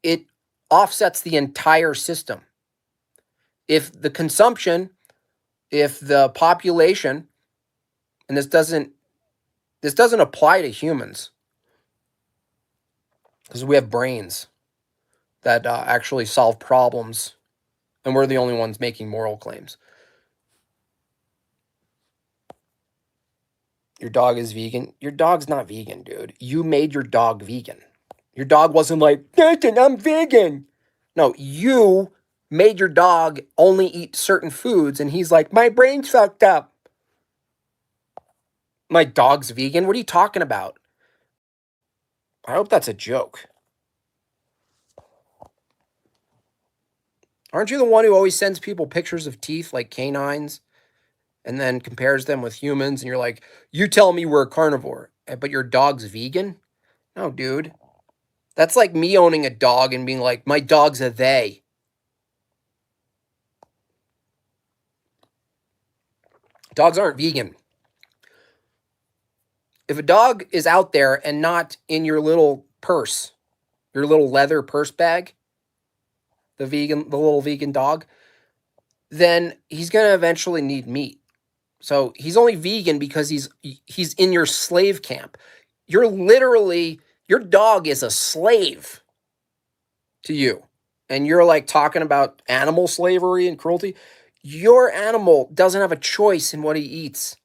It offsets the entire system. If the consumption, if the population, and this doesn't apply to humans because we have brains that actually solve problems, and we're the only ones making moral claims. Your dog is vegan. Your dog's not vegan, dude. You made your dog vegan. Your dog wasn't like, Nathan, I'm vegan. No, you made your dog only eat certain foods, and he's like, my brain's fucked up. My dog's vegan? What are you talking about? I hope that's a joke. Aren't you the one who always sends people pictures of teeth like canines and then compares them with humans? And you're like, you tell me we're a carnivore, but your dog's vegan? No, dude. That's like me owning a dog and being like, my dog's a they. Dogs aren't vegan. If a dog is out there and not in your little purse, your little leather purse bag, the little vegan dog, then he's going to eventually need meat. So he's only vegan because he's in your slave camp. Your dog is a slave to you. And you're like talking about animal slavery and cruelty. Your animal doesn't have a choice in what he eats.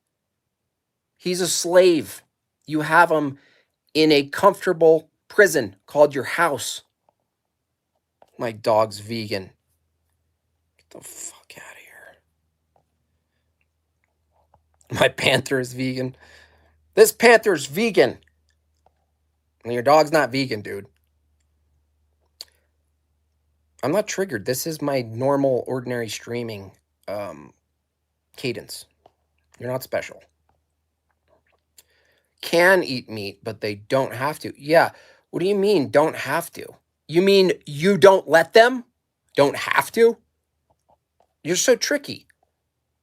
He's a slave. You have him in a comfortable prison called your house. My dog's vegan. Get the fuck out of here. My panther is vegan. This panther's vegan. And your dog's not vegan, dude. I'm not triggered. This is my normal, ordinary streaming cadence. You're not special. Can eat meat, but they don't have to. Yeah. What do you mean, don't have to? You mean you don't let them? Don't have to? You're so tricky.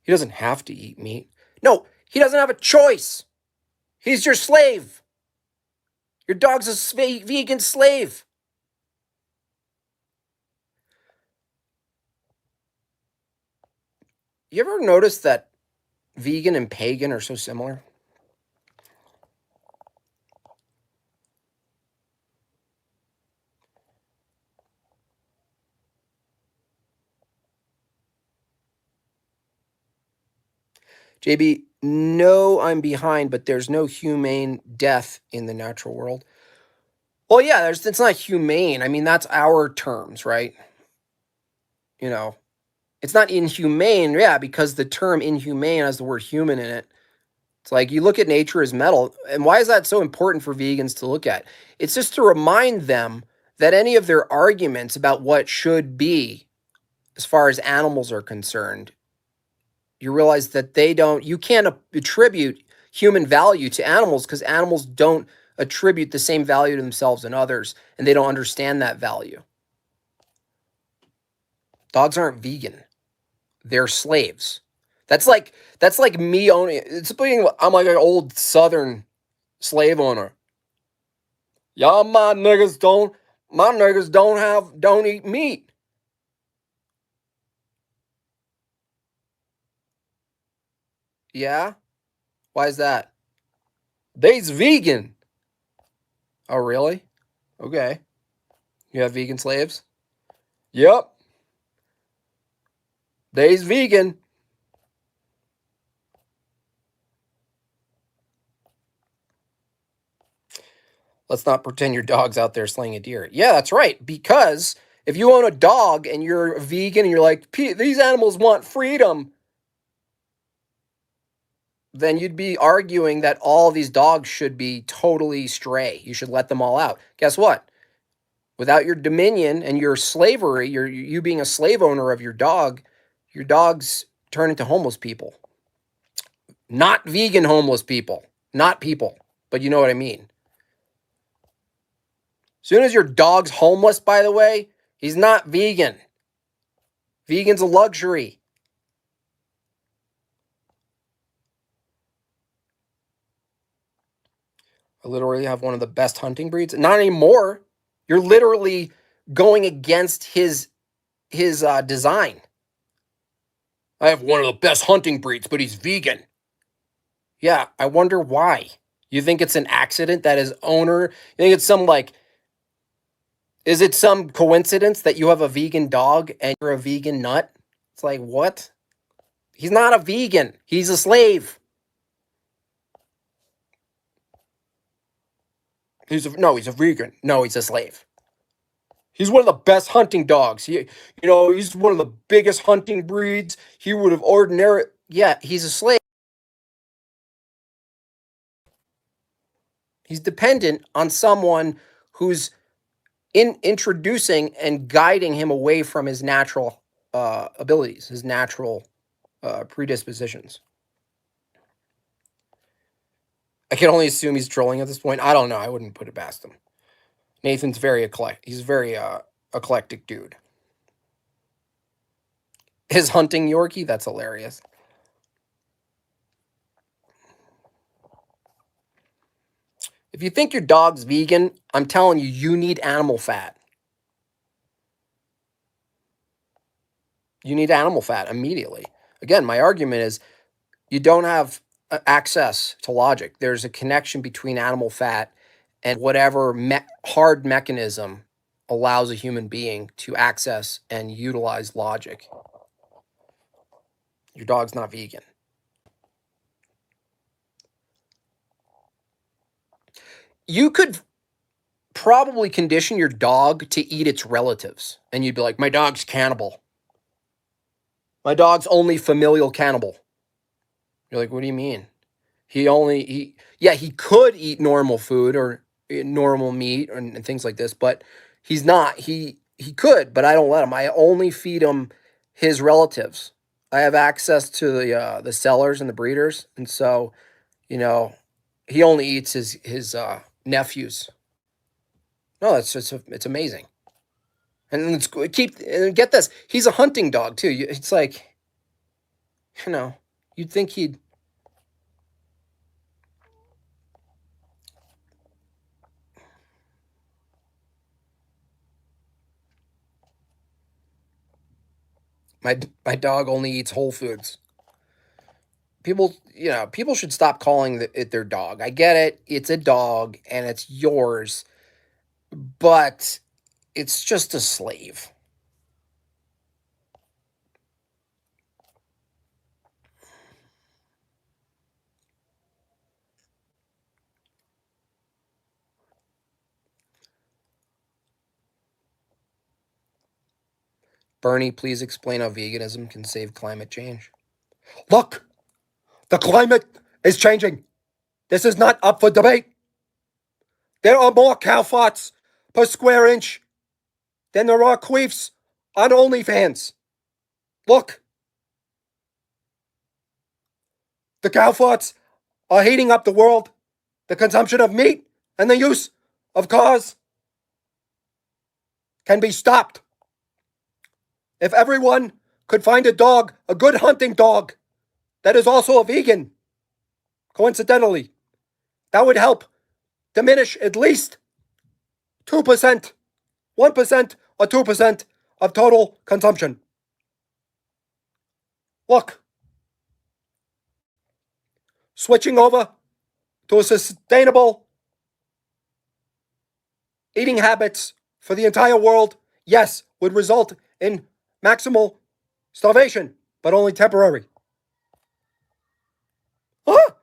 He doesn't have to eat meat. No, he doesn't have a choice. He's your slave. Your dog's a vegan slave. You ever notice that vegan and pagan are so similar? JB, no, I'm behind, but there's no humane death in the natural world. Well, yeah, it's not humane. I mean, that's our terms, right? You know, it's not inhumane, yeah, because the term inhumane has the word human in it. It's like you look at nature as metal. And why is that so important for vegans to look at? It's just to remind them that any of their arguments about what should be, as far as animals are concerned, you realize that you can't attribute human value to animals because animals don't attribute the same value to themselves and others, and they don't understand that value. Dogs aren't vegan. They're slaves. That's like me owning I'm like an old Southern slave owner. Y'all my niggas don't eat meat. Yeah? Why is that? They's vegan. Oh, really? Okay. You have vegan slaves? Yep. They's vegan. Let's not pretend your dog's out there slaying a deer. Yeah, that's right. Because if you own a dog and you're a vegan and you're like, these animals want freedom, then you'd be arguing that all these dogs should be totally stray. You should let them all out. Guess what? Without your dominion and your slavery, you being a slave owner of your dogs turn into homeless people. Not vegan homeless people. Not people. But you know what I mean. As soon as your dog's homeless, by the way, He's not vegan. Vegan's a luxury. I literally have one of the best hunting breeds. Not anymore. You're literally going against his design. I have one of the best hunting breeds, but he's vegan. Yeah, I wonder why. You think it's an accident that his owner, you think it's some like, is it some coincidence that you have a vegan dog and you're a vegan nut? It's like, what? He's not a vegan. He's a slave. He's a vegan. No, he's a slave. He's one of the best hunting dogs. He's one of the biggest hunting breeds. He would have ordinary. Yeah, he's a slave. He's dependent on someone who's introducing and guiding him away from his natural abilities, his natural predispositions. I can only assume he's trolling at this point. I don't know. I wouldn't put it past him. Nathan's very eclectic. He's a very eclectic dude. His hunting Yorkie, that's hilarious. If you think your dog's vegan, I'm telling you, you need animal fat. You need animal fat immediately. Again, my argument is you don't have access to logic. There's a connection between animal fat and whatever hard mechanism allows a human being to access and utilize logic. Your dog's not vegan. You could probably condition your dog to eat its relatives, and you'd be like, my dog's cannibal. My dog's only familial cannibal. You're like, what do you mean? He could eat normal food or normal meat and things like this, but he's not. He could, but I don't let him. I only feed him his relatives. I have access to the sellers and the breeders, and so he only eats his nephews. No, it's amazing. And get this. He's a hunting dog too. It's like, you'd think he'd. My dog only eats whole foods. People should stop calling it their dog. I get it. It's a dog and it's yours, but it's just a slave. Bernie, please explain how veganism can save climate change. Look, the climate is changing. This is not up for debate. There are more cow farts per square inch than there are queefs on OnlyFans. Look, the cow farts are heating up the world. The consumption of meat and the use of cars can be stopped. If everyone could find a good hunting dog, that is also a vegan, coincidentally, that would help diminish at least 2%, 1% or 2% of total consumption. Look, switching over to a sustainable eating habits for the entire world, yes, would result in maximal starvation, but only temporary. Huh?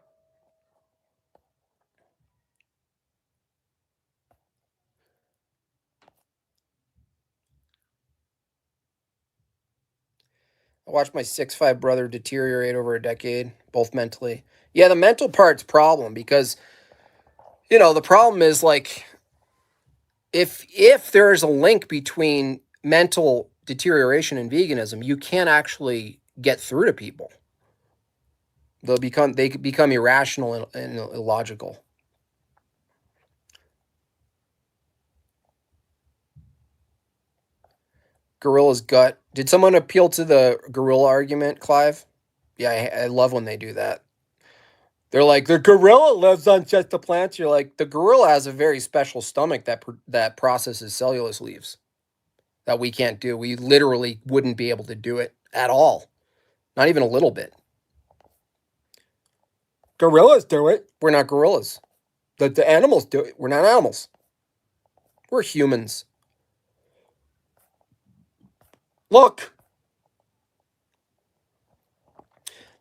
I watched my 6'5" brother deteriorate over a decade, both mentally. Yeah, the mental part's problem because, the problem is like if there is a link between mental deterioration and veganism, you can't actually get through to people. They become irrational and illogical. Gorilla's gut. Did someone appeal to the gorilla argument, Clive? Yeah, I love when they do that. They're like, the gorilla lives on just the plants. You're like, the gorilla has a very special stomach that processes cellulose leaves that we can't do. We literally wouldn't be able to do it at all. Not even a little bit. Gorillas do it. We're not gorillas. The animals do it. We're not animals. We're humans. Look.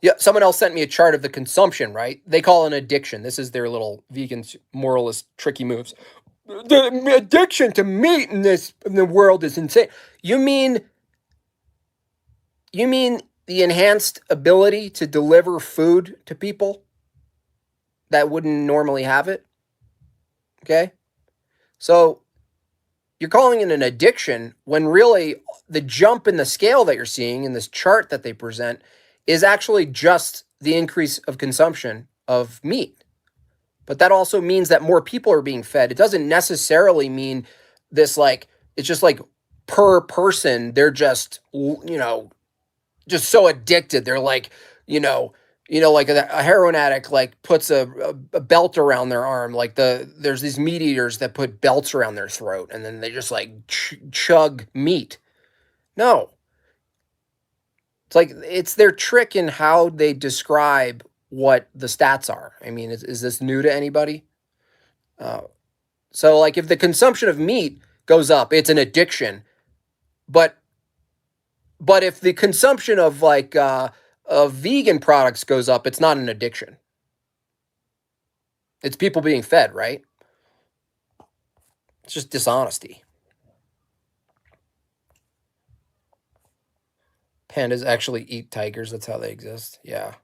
Yeah, someone else sent me a chart of the consumption, right? They call it an addiction. This is their little vegan moralist tricky moves. The addiction to meat in the world is insane. You mean the enhanced ability to deliver food to people that wouldn't normally have it? Okay? So you're calling it an addiction when really the jump in the scale that you're seeing in this chart that they present is actually just the increase of consumption of meat. But that also means that more people are being fed. It doesn't necessarily mean this like, it's just like per person, they're just, just so addicted. They're like, like a heroin addict, like puts a belt around their arm. Like there's these meat eaters that put belts around their throat and then they just like chug meat. No. It's like, it's their trick in how they describe what the stats are. I mean, is this new to anybody? So like if the consumption of meat goes up, it's an addiction. But if the consumption of of vegan products goes up, it's not an addiction. It's people being fed, right? It's just dishonesty. Pandas actually eat tigers. That's how they exist. Yeah.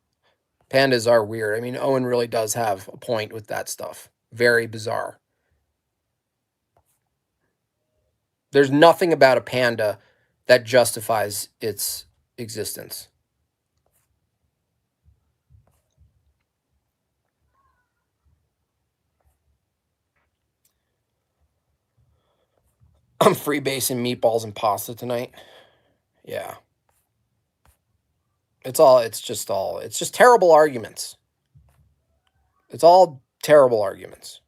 Pandas are weird. I mean, Owen really does have a point with that stuff. Very bizarre. There's nothing about a panda that justifies its existence. I'm freebasing meatballs and pasta tonight. Yeah. It's just terrible arguments. It's all terrible arguments.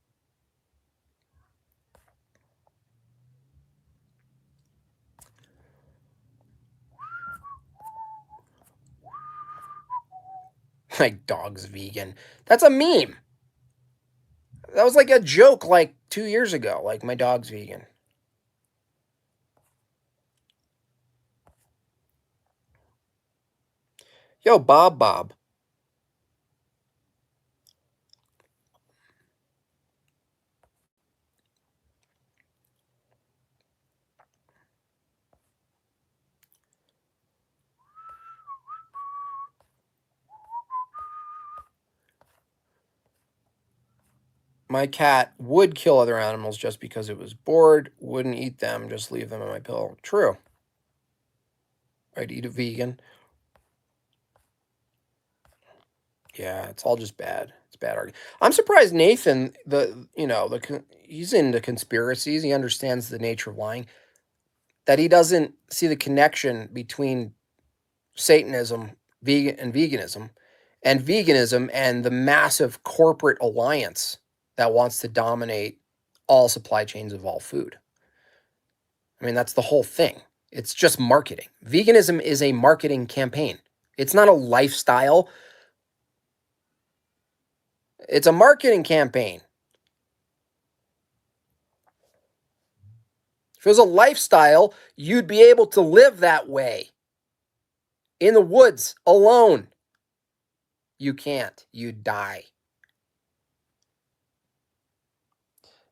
My dog's vegan. That's a meme. That was like a joke like 2 years ago. Like, my dog's vegan. Yo, Bob. My cat would kill other animals just because it was bored, wouldn't eat them, just leave them on my pillow. True. I'd eat a vegan. Yeah, it's all just bad. It's bad argument. I'm surprised Nathan, he's into conspiracies. He understands the nature of lying. That he doesn't see the connection between Satanism, veganism, and the massive corporate alliance that wants to dominate all supply chains of all food. I mean, that's the whole thing. It's just marketing. Veganism is a marketing campaign. It's not a lifestyle. It's a marketing campaign. If it was a lifestyle, you'd be able to live that way. In the woods, alone. You can't. You die.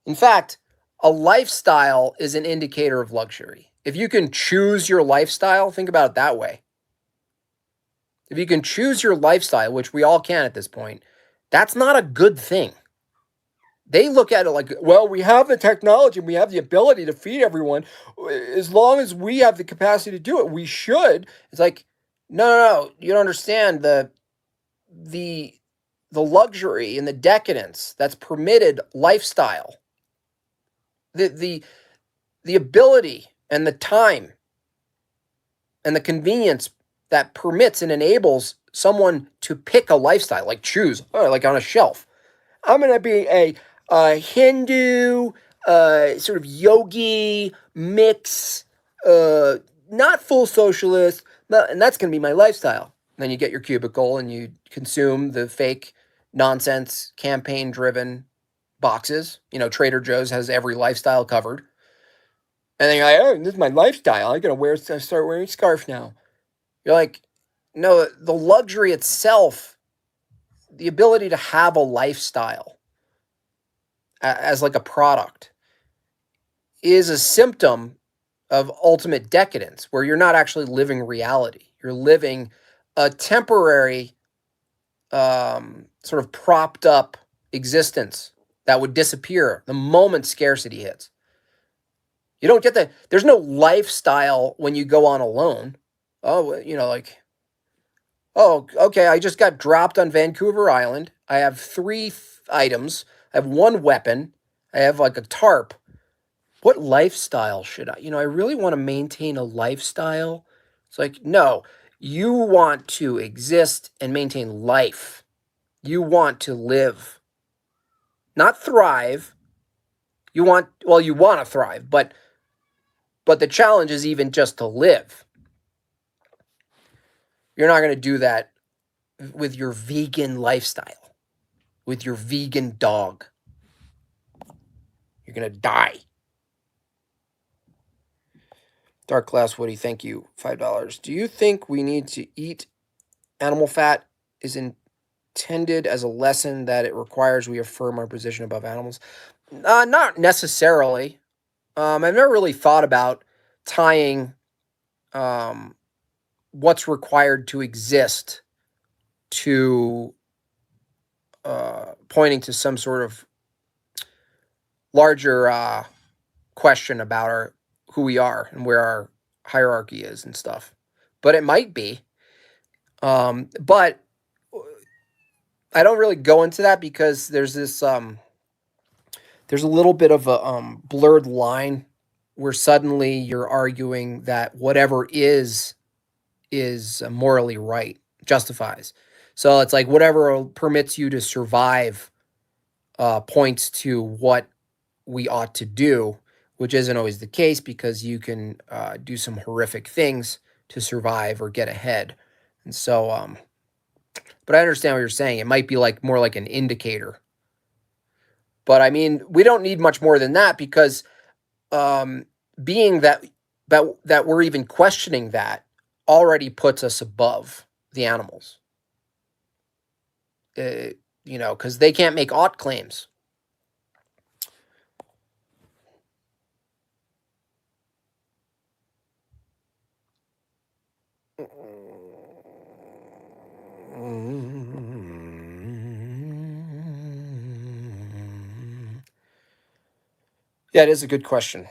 In fact, a lifestyle is an indicator of luxury. If you can choose your lifestyle, think about it that way. If you can choose your lifestyle, which we all can at this point, that's not a good thing. They look at it like, well, we have the technology and we have the ability to feed everyone. As long as we have the capacity to do it, we should. It's like, no. You don't understand the luxury and the decadence that's permitted lifestyle. The ability and the time and the convenience that permits and enables someone to pick a lifestyle, like choose, like on a shelf. I'm going to be a Hindu, sort of yogi mix, not full socialist, and that's going to be my lifestyle. Then you get your cubicle and you consume the fake nonsense campaign driven boxes. Trader Joe's has every lifestyle covered. And then you're like, oh, this is my lifestyle. I start wearing a scarf now. You're like, no, the luxury itself, the ability to have a lifestyle as like a product is a symptom of ultimate decadence where you're not actually living reality. You're living a temporary, sort of propped up existence that would disappear the moment scarcity hits. You don't get there's no lifestyle when you go on alone. Oh, like, oh, okay, I just got dropped on Vancouver Island. I have three items. I have one weapon. I have like a tarp. What lifestyle should I? I really want to maintain a lifestyle. It's like, no, you want to exist and maintain life. You want to live, not thrive. You want to thrive, but the challenge is even just to live. You're not going to do that with your vegan lifestyle, with your vegan dog. You're going to die. Dark Glass Woody, thank you. $5. Do you think we need to eat animal fat is intended as a lesson that it requires we affirm our position above animals? Not necessarily. I've never really thought about tying what's required to exist to pointing to some sort of larger question about who we are and where our hierarchy is and stuff. But it might be. But I don't really go into that because there's this there's a little bit of a blurred line where suddenly you're arguing that whatever is morally right, justifies. So it's like whatever permits you to survive points to what we ought to do, which isn't always the case because you can do some horrific things to survive or get ahead. And so, but I understand what you're saying. It might be like more like an indicator. But I mean, we don't need much more than that because being that we're even questioning that already puts us above the animals. Because they can't make ought claims. Yeah, it is a good question.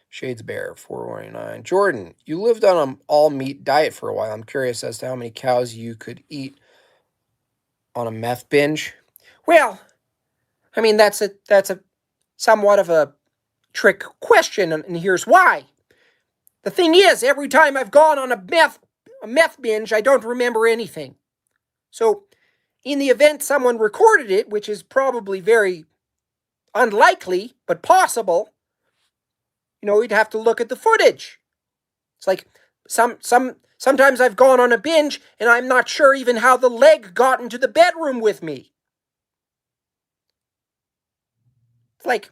Shades Bear 419. Jordan, you lived on an all meat diet for a while. I'm curious as to how many cows you could eat on a meth binge. Well, I mean that's a somewhat of a trick question, and here's why. The thing is, every time I've gone on a meth binge, I don't remember anything. So, in the event someone recorded it, which is probably very unlikely but possible, we'd have to look at the footage. It's like sometimes I've gone on a binge and I'm not sure even how the leg got into the bedroom with me. It's like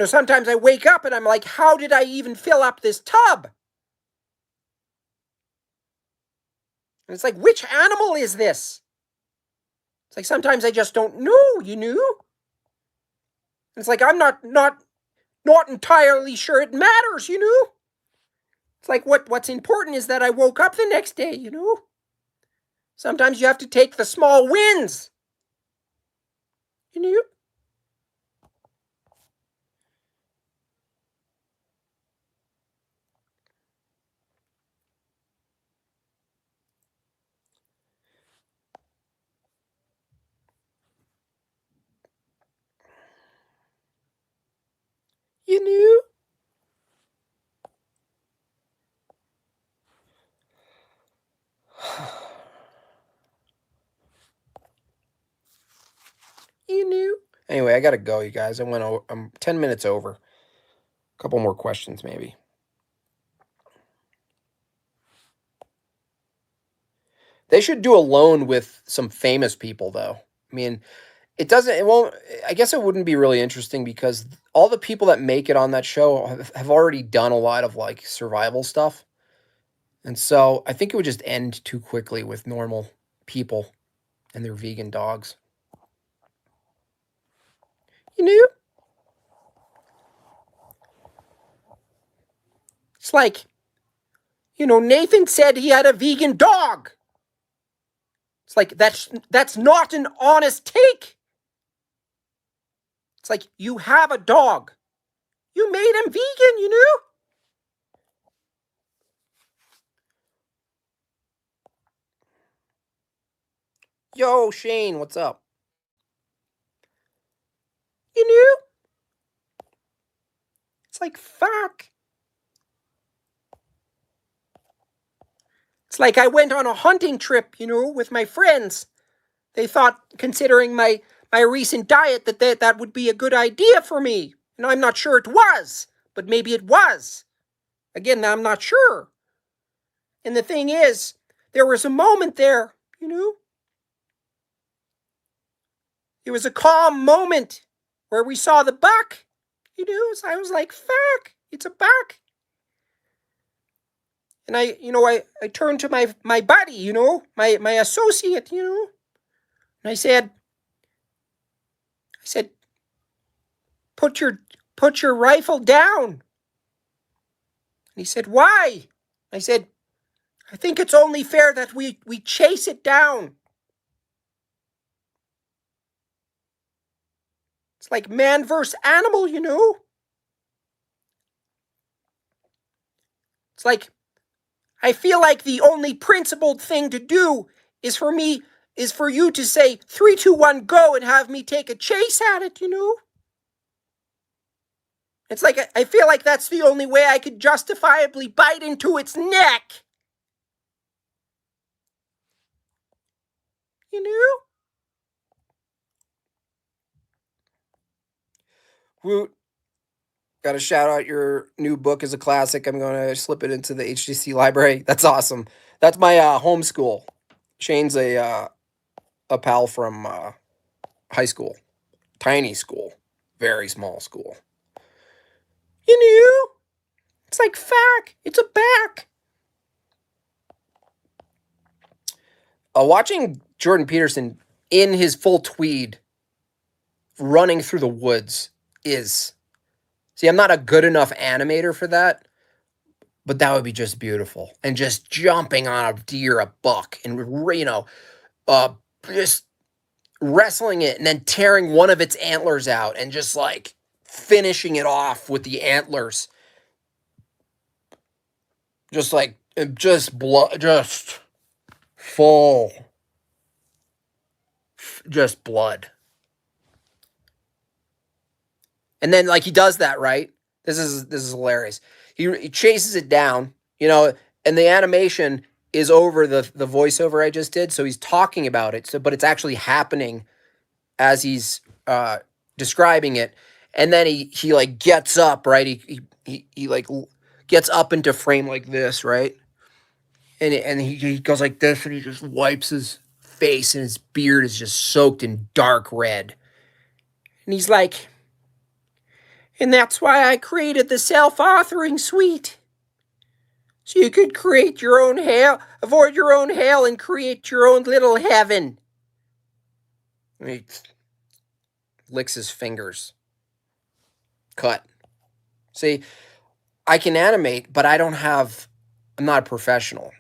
sometimes I wake up and I'm like, how did I even fill up this tub? And it's like, which animal is this? It's like sometimes I just don't know, And it's like I'm not entirely sure it matters, It's like what's important is that I woke up the next day, Sometimes you have to take the small wins. You knew. Anyway, I gotta go, you guys. I'm 10 minutes over. A couple more questions, maybe. They should do a loan with some famous people, though. I mean, it won't, I guess it wouldn't be really interesting because all the people that make it on that show have already done a lot of like survival stuff. And so I think it would just end too quickly with normal people and their vegan dogs. You know? It's like, Nathan said he had a vegan dog. It's like that's not an honest take. It's like you have a dog. You made him vegan, Yo, Shane, what's up? You know? It's like fuck. It's like I went on a hunting trip, with my friends. They thought, considering my recent diet, that would be a good idea for me. And I'm not sure it was, but maybe it was. Again, I'm not sure. And the thing is, there was a moment there, It was a calm moment where we saw the buck, So I was like, fuck, it's a buck. And I turned to my buddy, my associate, and I said, put your rifle down. And he said, why? I said, I think it's only fair that we chase it down. It's like man versus animal, It's like, I feel like the only principled thing to do is for you to say 3, 2, 1, go, and have me take a chase at it, It's like I feel like that's the only way I could justifiably bite into its neck. You know? Woot. Got to shout out your new book as a classic. I'm going to slip it into the HTC library. That's awesome. That's my homeschool. Shane's a pal from high school. Tiny school. Very small school. You know? It's like, fuck. It's a back. Watching Jordan Peterson in his full tweed running through the woods is... See, I'm not a good enough animator for that, but that would be just beautiful. And just jumping on a deer, a buck, and, just wrestling it and then tearing one of its antlers out and just like finishing it off with the antlers. Just like, just blood, just full, just blood. And then like he does that, right? This is hilarious. He chases it down, and the animation is over the voiceover I just did, so he's talking about it. So, but it's actually happening as he's describing it, and then he like gets up, right? He like gets up into frame like this, right? And he goes like this, and he just wipes his face, and his beard is just soaked in dark red, and he's like. And that's why I created the self-authoring suite. So you could create your own hell, avoid your own hell, and create your own little heaven. He licks his fingers. Cut. See, I can animate, but I'm not a professional.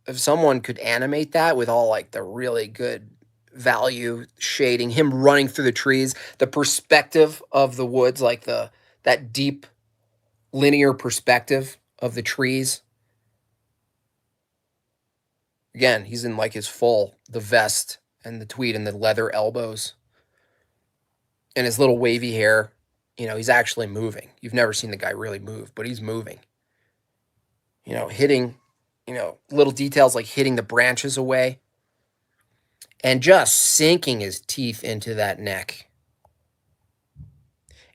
If someone could animate that with all like the really good value shading, him running through the trees, the perspective of the woods, like that deep linear perspective of the trees. Again, he's in like the vest and the tweed and the leather elbows and his little wavy hair. He's actually moving. You've never seen the guy really move, but he's moving. Hitting, little details like hitting the branches away. and just sinking his teeth into that neck.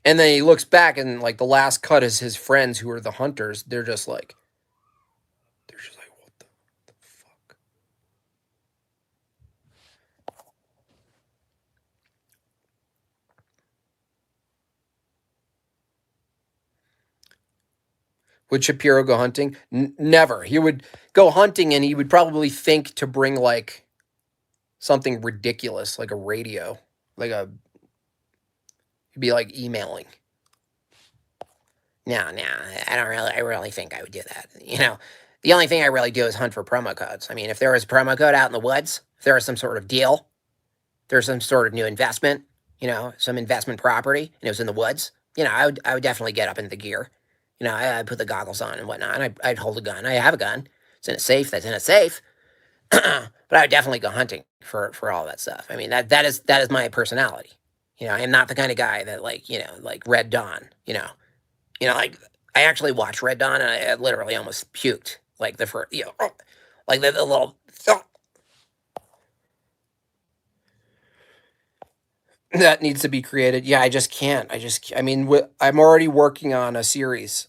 And then he looks back, and like the last cut is his friends who are the hunters. They're just like, what the fuck? Would Shapiro go hunting? Never. He would go hunting, and he would probably think to bring like something ridiculous, like a radio, like a. He'd be like emailing. No, I don't really. I really think I would do that. You know, the only thing I really do is hunt for promo codes. I mean, if there was a promo code out in the woods, if there was some sort of deal, there's some sort of new investment, you know, some investment property, and it was in the woods, you know, I would definitely get up into the gear. You know, I'd put the goggles on and whatnot. And I'd hold a gun. I have a gun. It's in a safe. That's in a safe. But I would definitely go hunting for all that stuff. I mean, that is my personality. You know, I am not the kind of guy that like, you know, like Red Dawn, you know, like I actually watched Red Dawn, and I literally almost puked. Like the first, you know, like the little. That needs to be created. Yeah, I just can't. I mean, I'm already working on a series,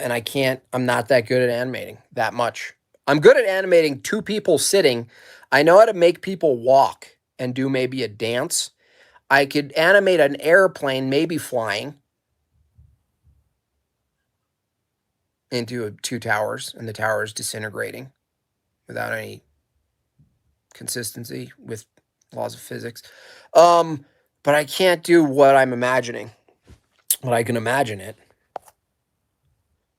and I can't. I'm not that good at animating that much. I'm good at animating two people sitting. I know how to make people walk and do maybe a dance. I could animate an airplane, maybe flying into two towers, and the towers disintegrating without any consistency with laws of physics. But I can't do what I'm imagining, but I can imagine it.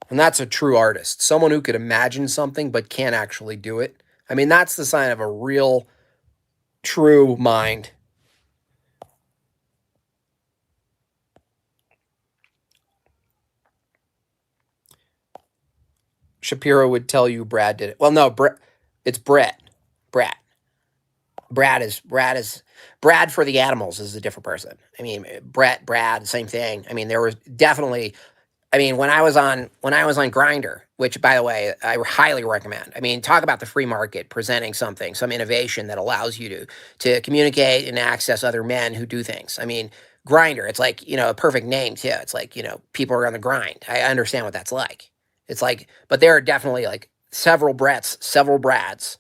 And that's a true artist, someone who could imagine something but can't actually do it. I mean, that's the sign of a real, true mind. Shapiro would tell you Brad did it. Well, no, it's Brett. Brad. Brad for the animals is a different person. I mean, Brad, same thing. I mean, there was definitely. I mean, when I was on Grindr, which by the way, I highly recommend. I mean, talk about the free market presenting something, some innovation that allows you to communicate and access other men who do things. I mean, Grindr, it's like, you know, a perfect name too. It's like, you know, people are on the grind. I understand what that's like. It's like, but there are definitely like several Bretts, several Brads,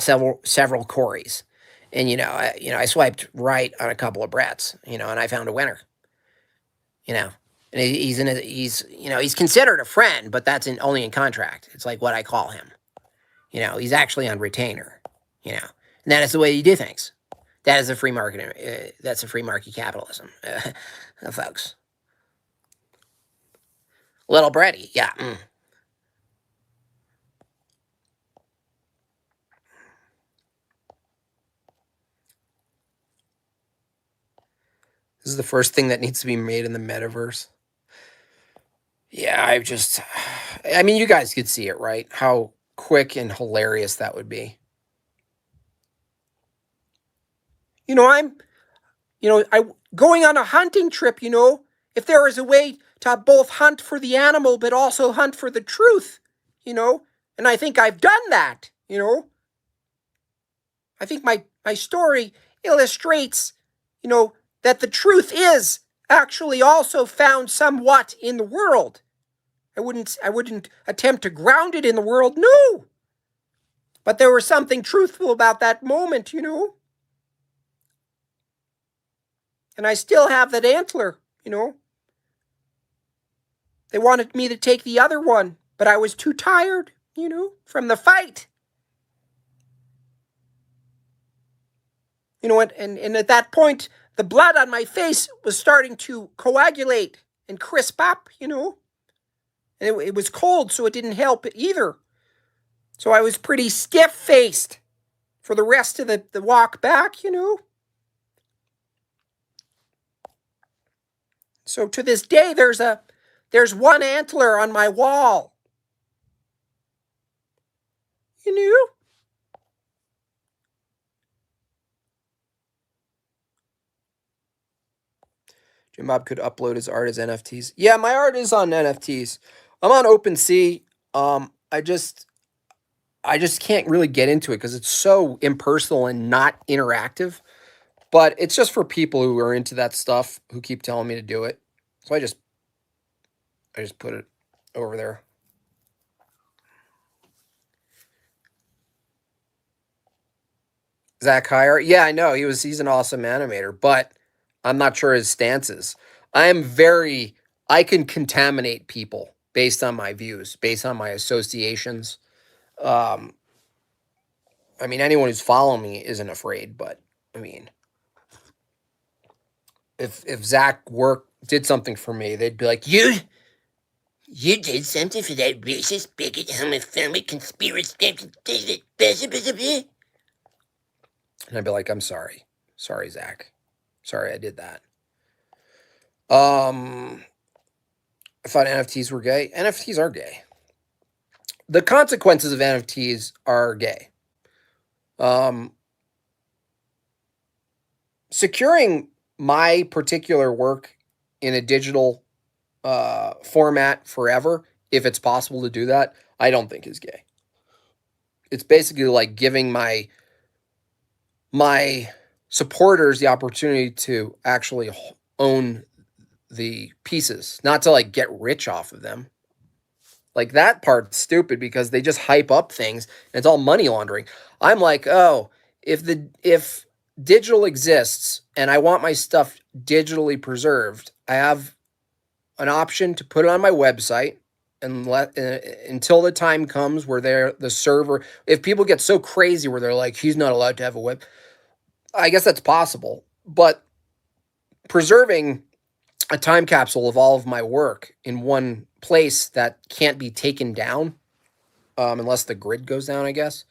several Corys, and I swiped right on a couple of Bretts, you know, and I found a winner, you know. And he's considered a friend, but that's only in contract. It's like what I call him. You know, he's actually on retainer. You know, and that is the way you do things. That is a free market. That's a free market capitalism, folks. Little Brady, yeah. This is the first thing that needs to be made in the metaverse. Yeah, I mean, you guys could see it, right? How quick and hilarious that would be. You know, I going on a hunting trip, you know, if there is a way to both hunt for the animal but also hunt for the truth, you know, and I think I've done that, you know. I think my story illustrates, you know, that the truth is actually also found somewhat in the world. I wouldn't attempt to ground it in the world, no. But there was something truthful about that moment, you know. And I still have that antler, you know. They wanted me to take the other one, but I was too tired, you know, from the fight. You know, and at that point, the blood on my face was starting to coagulate and crisp up, you know. And it was cold, so it didn't help either. So I was pretty stiff-faced for the rest of the walk back, you know. So to this day, there's one antler on my wall. You know? Jim Bob could upload his art as NFTs. Yeah, my art is on NFTs. I'm on OpenSea. I just I just can't really get into it because it's so impersonal and not interactive. But it's just for people who are into that stuff who keep telling me to do it. So I just put it over there. Zach Heyer. Yeah, I know. He's an awesome animator, but I'm not sure his stances. I can contaminate people based on my views, based on my associations. Um, I mean, anyone who's following me isn't afraid, but I mean, if Zach did something for me, they'd be like, You did something for that racist, bigot, homophobic, conspiracy. and I'd be like, I'm sorry, Zach, sorry I did that. I thought NFTs were gay. NFTs are gay. The consequences of NFTs are gay. Securing my particular work in a digital format forever, if it's possible to do that, I don't think is gay. It's basically like giving my supporters the opportunity to actually own the pieces, not to like get rich off of them. Like that part's stupid because they just hype up things and it's all money laundering. I'm like, oh, if digital exists and I want my stuff digitally preserved, I have an option to put it on my website and let until the time comes where the server. If people get so crazy where they're like, he's not allowed to have a web, I guess that's possible. But preserving a time capsule of all of my work in one place that can't be taken down, unless the grid goes down, I guess,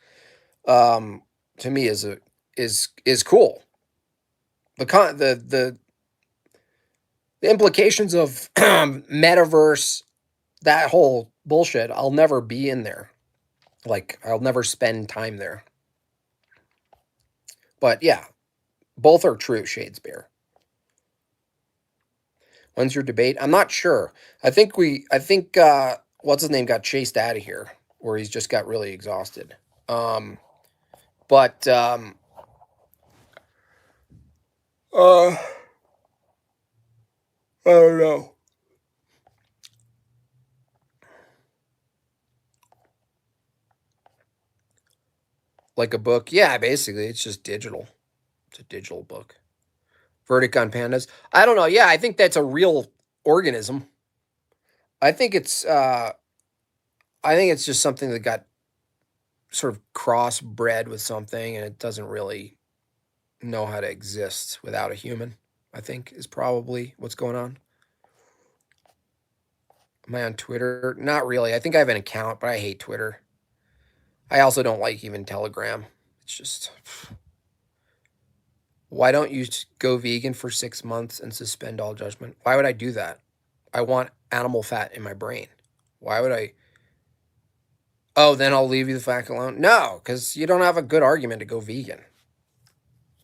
to me is cool. The implications of metaverse, that whole bullshit, I'll never be in there. Like, I'll never spend time there. But yeah, both are true, Shadespeare. When's your debate? I'm not sure. I think what's his name got chased out of here, or he's just got really exhausted. But I don't know. Like a book? Yeah, basically, it's just digital. It's a digital book. Verdict on pandas. I don't know. Yeah, I think that's a real organism. I think it's just something that got sort of crossbred with something and it doesn't really know how to exist without a human, I think is probably what's going on. Am I on Twitter? Not really. I think I have an account, but I hate Twitter. I also don't like even Telegram. It's just, why don't you go vegan for 6 months and suspend all judgment? Why would I do that? I want animal fat in my brain. Why would I? Oh, then I'll leave you the fact alone. No, because you don't have a good argument to go vegan.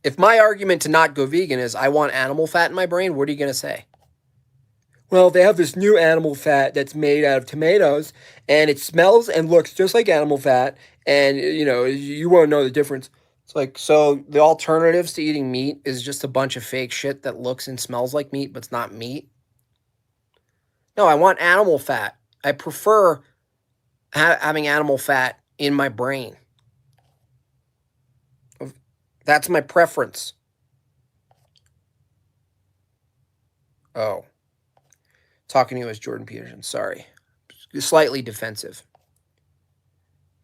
If my argument to not go vegan is I want animal fat in my brain, what are you going to say? Well, they have this new animal fat that's made out of tomatoes, and it smells and looks just like animal fat, and you won't know the difference. It's like, so the alternatives to eating meat is just a bunch of fake shit that looks and smells like meat, but it's not meat. No, I want animal fat. I prefer having animal fat in my brain. That's my preference. Oh. Talking to you as Jordan Peterson. Sorry. Slightly defensive.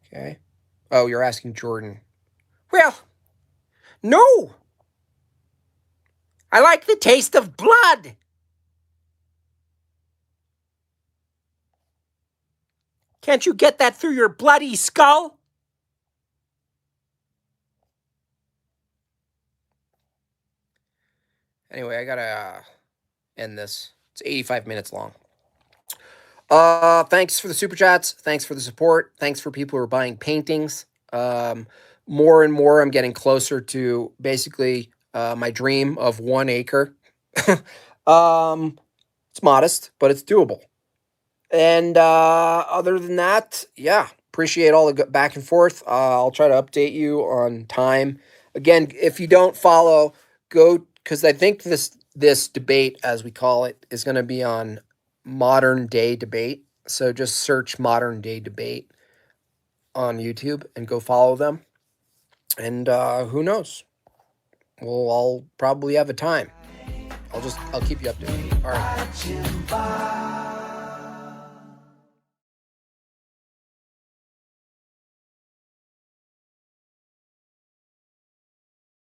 Okay. Oh, you're asking Jordan. Well, no. I like the taste of blood. Can't you get that through your bloody skull? Anyway, I gotta end this. It's 85 minutes long. Thanks for the super chats. Thanks for the support. Thanks for people who are buying paintings. More and more, I'm getting closer to basically my dream of 1 acre. It's modest, but it's doable. And other than that, yeah, appreciate all the back and forth. I'll try to update you on time. Again, if you don't follow, go, because I think this debate, as we call it, is going to be on Modern Day Debate. So just search Modern Day Debate on YouTube and go follow them. And who knows? Well, I'll probably have a time. I'll keep you updated. All right.